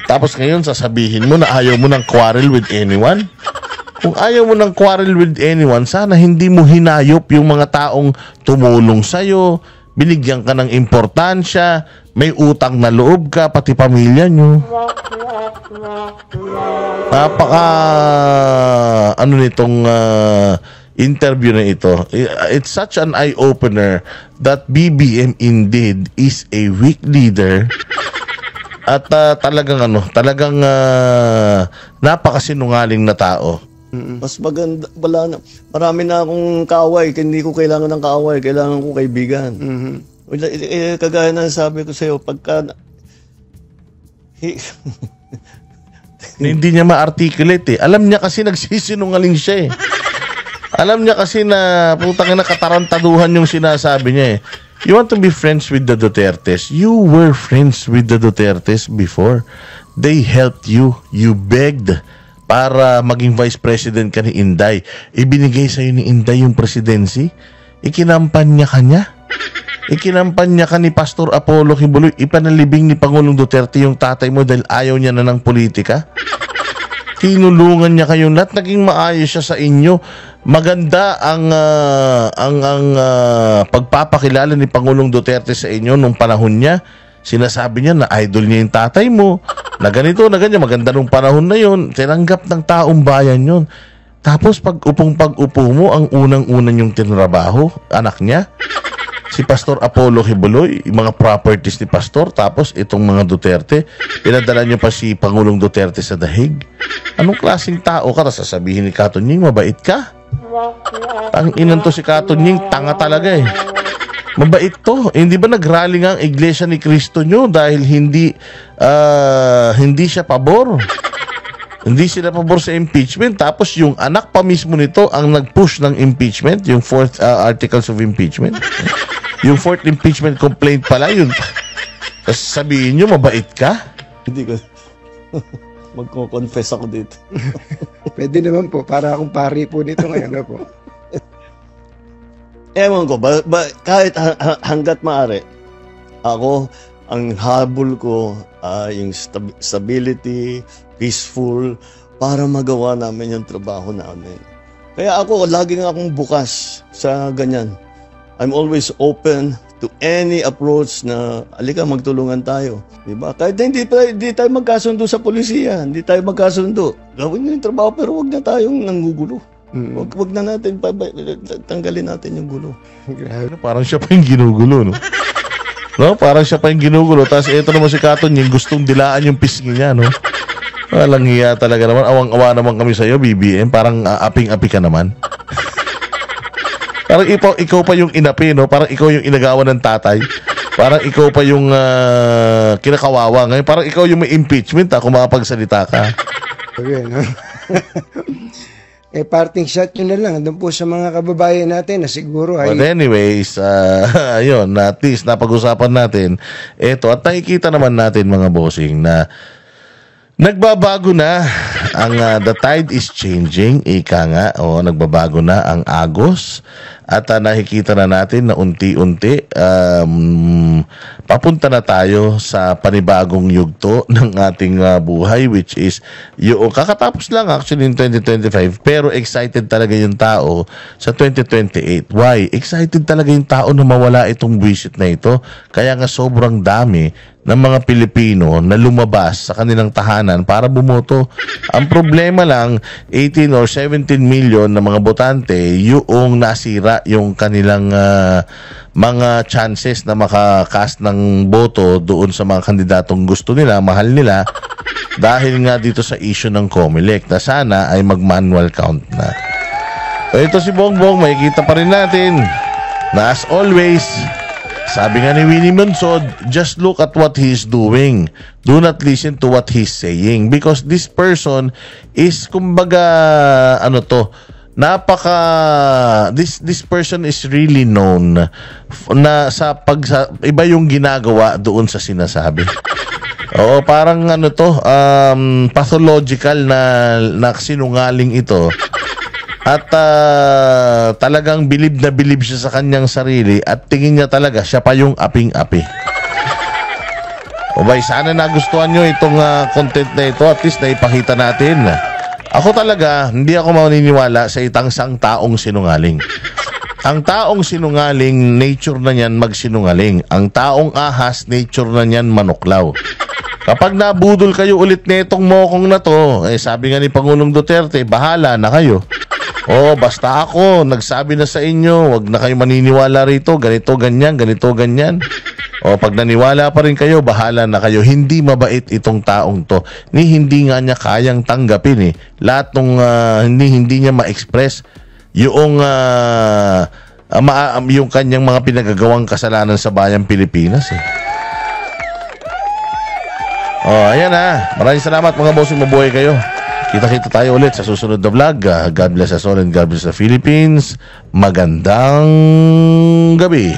Tapos ngayon sasabihin mo na ayaw mo ng quarrel with anyone? Kung ayaw mo ng quarrel with anyone, sana hindi mo hinayop yung mga taong tumulong sa'yo, binigyan ka ng importansya, may utang na loob ka, pati pamilya nyo. Nitong interview na ito. It's such an eye-opener that BBM indeed is a weak leader. At talagang napakasinungaling na tao. Mas maganda, marami na akong kaaway, hindi ko kailangan ng kaaway, kailangan ko kaibigan. Kagaya na sabi ko sa'yo, pagka hindi niya ma-articulate eh. Alam niya kasi nagsisinungaling siya eh. Alam niya kasi na putang ina katarantaduhan yung sinasabi niya eh. You want to be friends with the Dutertes? You were friends with the Dutertes before. They helped you. You begged para maging vice president ka ni Inday. Ibinigay sa'yo ni Inday yung presidency. Ikinampanya ka niya. Ikinampanya ka ni Pastor Apollo Kibuloy. Ipanalibing ni Pangulong Duterte yung tatay mo dahil ayaw niya na ng politika. Tinulungan niya kayong lahat. Naging maayos siya sa inyo. Maganda ang pagpapakilala ni Pangulong Duterte sa inyo nung panahon niya. Sinasabi niya na idol niya yung tatay mo. Na ganito, na ganyan. Maganda nung panahon na yun. Tinanggap ng taong bayan yun. Tapos pag-upo mo, ang unang-unan yung tinrabaho, anak niya. Si Pastor Apollo Kibuloy, yung mga properties ni Pastor, tapos itong mga Duterte, pinadala niyo pa si Pangulong Duterte sa dahig. Anong klaseng tao ka? Tapos sasabihin ni Katunying, mabait ka? Ang inan to si Katunying, tanga talaga eh. Mabait to. Hindi ba nagrally nga ang Iglesia ni Cristo nyo dahil hindi siya pabor? Hindi sila pabor sa impeachment. Tapos yung anak pa mismo nito ang nag-push ng impeachment, yung 4th articles of impeachment. Yung 4th impeachment complaint pala yun. Tapos sabihin nyo, mabait ka? Hindi ko. Magko-confess ako dito. Pwede naman po. Para akong pari po nito ngayon na po. Ewan ko, kahit hanggat maaari, ako, ang habol ko, yung stability, peaceful, para magawa namin yung trabaho namin. Kaya ako, laging akong bukas sa ganyan. I'm always open to any approach na alika magtulungan tayo, di ba? Kahit hindi tayo magkasundo sa polisiya, hindi tayo magkasundo, gawin niyo yung trabaho pero wag na tayong nanggugulo. Wag na natin tanggalin natin yung gulo. Parang siya pa yung ginugulo, no? No, parang siya pa yung ginugulo. Tapos ito naman si Katon, yung gustong dilaan yung pisngi niya, no? Walang hiya talaga naman. Awang-awa naman kami sa'yo, BBM. Parang aping-api ka naman. Parang ikaw pa yung inapi, no? Parang ikaw yung inagawan ng tatay. Parang ikaw pa yung kinakawawa. Ngayon, parang ikaw yung may impeachment, kung makapagsalita ka. Okay, no? Parting shot nyo na lang doon po sa mga kababayan natin na siguro ay... But anyways, ayun, at least napag-usapan natin ito at nakikita naman natin mga bossing na nagbabago na ang the tide is changing, ika nga, nagbabago na ang agos at nakikita na natin na unti-unti papunta na tayo sa panibagong yugto ng ating buhay, which is yung kakatapos lang actually in 2025 pero excited talaga yung tao sa 2028. Why? Excited talaga yung tao na mawala itong buwisit na ito, kaya nga sobrang dami ng mga Pilipino na lumabas sa kanilang tahanan para bumoto. Ang problema lang, 18 or 17 million na mga botante yung nasira yung kanilang mga chances na makakast ng boto doon sa mga kandidatong gusto nila, mahal nila, dahil nga dito sa issue ng COMELEC na sana ay mag-manual count na. So ito si Bongbong, makikita pa rin natin na as always, sabi nga ni Winnie Monsod, just look at what he's doing. Do not listen to what he's saying. Because this person is, kumbaga, this person is really known na iba yung ginagawa doon sa sinasabi. Oo, parang pathological na sinungaling ito. At talagang bilib na bilib siya sa kanyang sarili at tingin niya talaga siya pa yung aping-api. O bay, sana nagustuhan nyo itong content na ito. At least naipakita natin. Ako talaga, hindi ako maniniwala sa sang taong sinungaling. Ang taong sinungaling, nature na niyan magsinungaling. Ang taong ahas, nature na niyan manuklaw. Kapag nabudol kayo ulit nitong mokong na to, sabi nga ni Pangulong Duterte, bahala na kayo. Basta ako, nagsabi na sa inyo, wag na kayo maniniwala rito, ganito, ganyan, ganito, ganyan. Pag naniwala pa rin kayo, bahala na kayo. Hindi mabait itong taong to. Hindi nga niya kayang tanggapin lahat ng hindi niya ma-express yung yung kanyang mga pinagagawang kasalanan sa bayang Pilipinas ayan maraming salamat mga bossing, mabuhay kayo. Kita-kita tayo ulit sa susunod na vlog. God bless us all and God bless the Philippines. Magandang gabi.